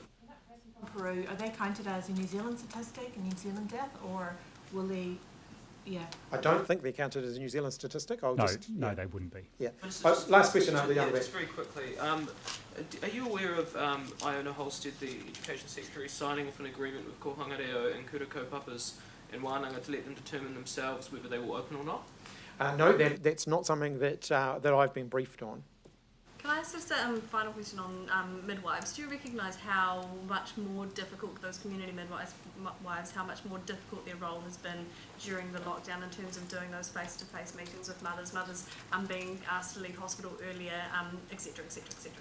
Speaker 20: Peru, are they counted as a New Zealand statistic, a New Zealand death, or will they? Yeah.
Speaker 14: I don't think they're counted as a New Zealand statistic.
Speaker 15: No, they wouldn't be.
Speaker 14: Yeah. Last question over the young man.
Speaker 6: Just very quickly, are you aware of Iona Holstead, the Education Secretary, signing off an agreement with Kohanga Reo and Kura Kaupapas and Wānanga to let them determine themselves whether they will open or not?
Speaker 14: No, that's not something that I've been briefed on.
Speaker 17: Can I ask just a final question on midwives? Do you recognise how much more difficult those community midwives, how much more difficult their role has been during the lockdown in terms of doing those face-to-face meetings with mothers being asked to leave hospital earlier, etc., etc., etc.?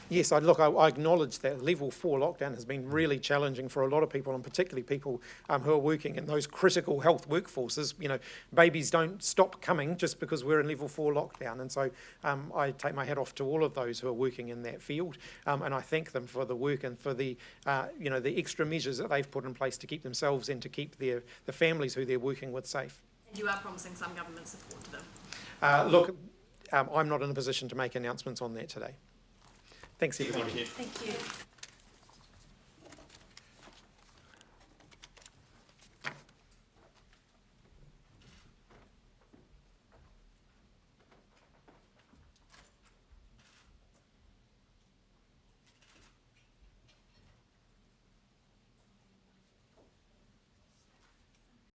Speaker 14: Yes, I acknowledge that level 4 lockdown has been really challenging for a lot of people, and particularly people who are working in those critical health workforces. You know, babies don't stop coming just because we're in level 4 lockdown, and so I take my hat off to all of those who are working in that field, and I thank them for the work and for the the extra measures that they've put in place to keep themselves and to keep the families who they're working with safe.
Speaker 17: And you are promising some government support to them?
Speaker 14: Look, I'm not in a position to make announcements on that today. Thanks, everybody.
Speaker 17: Thank you.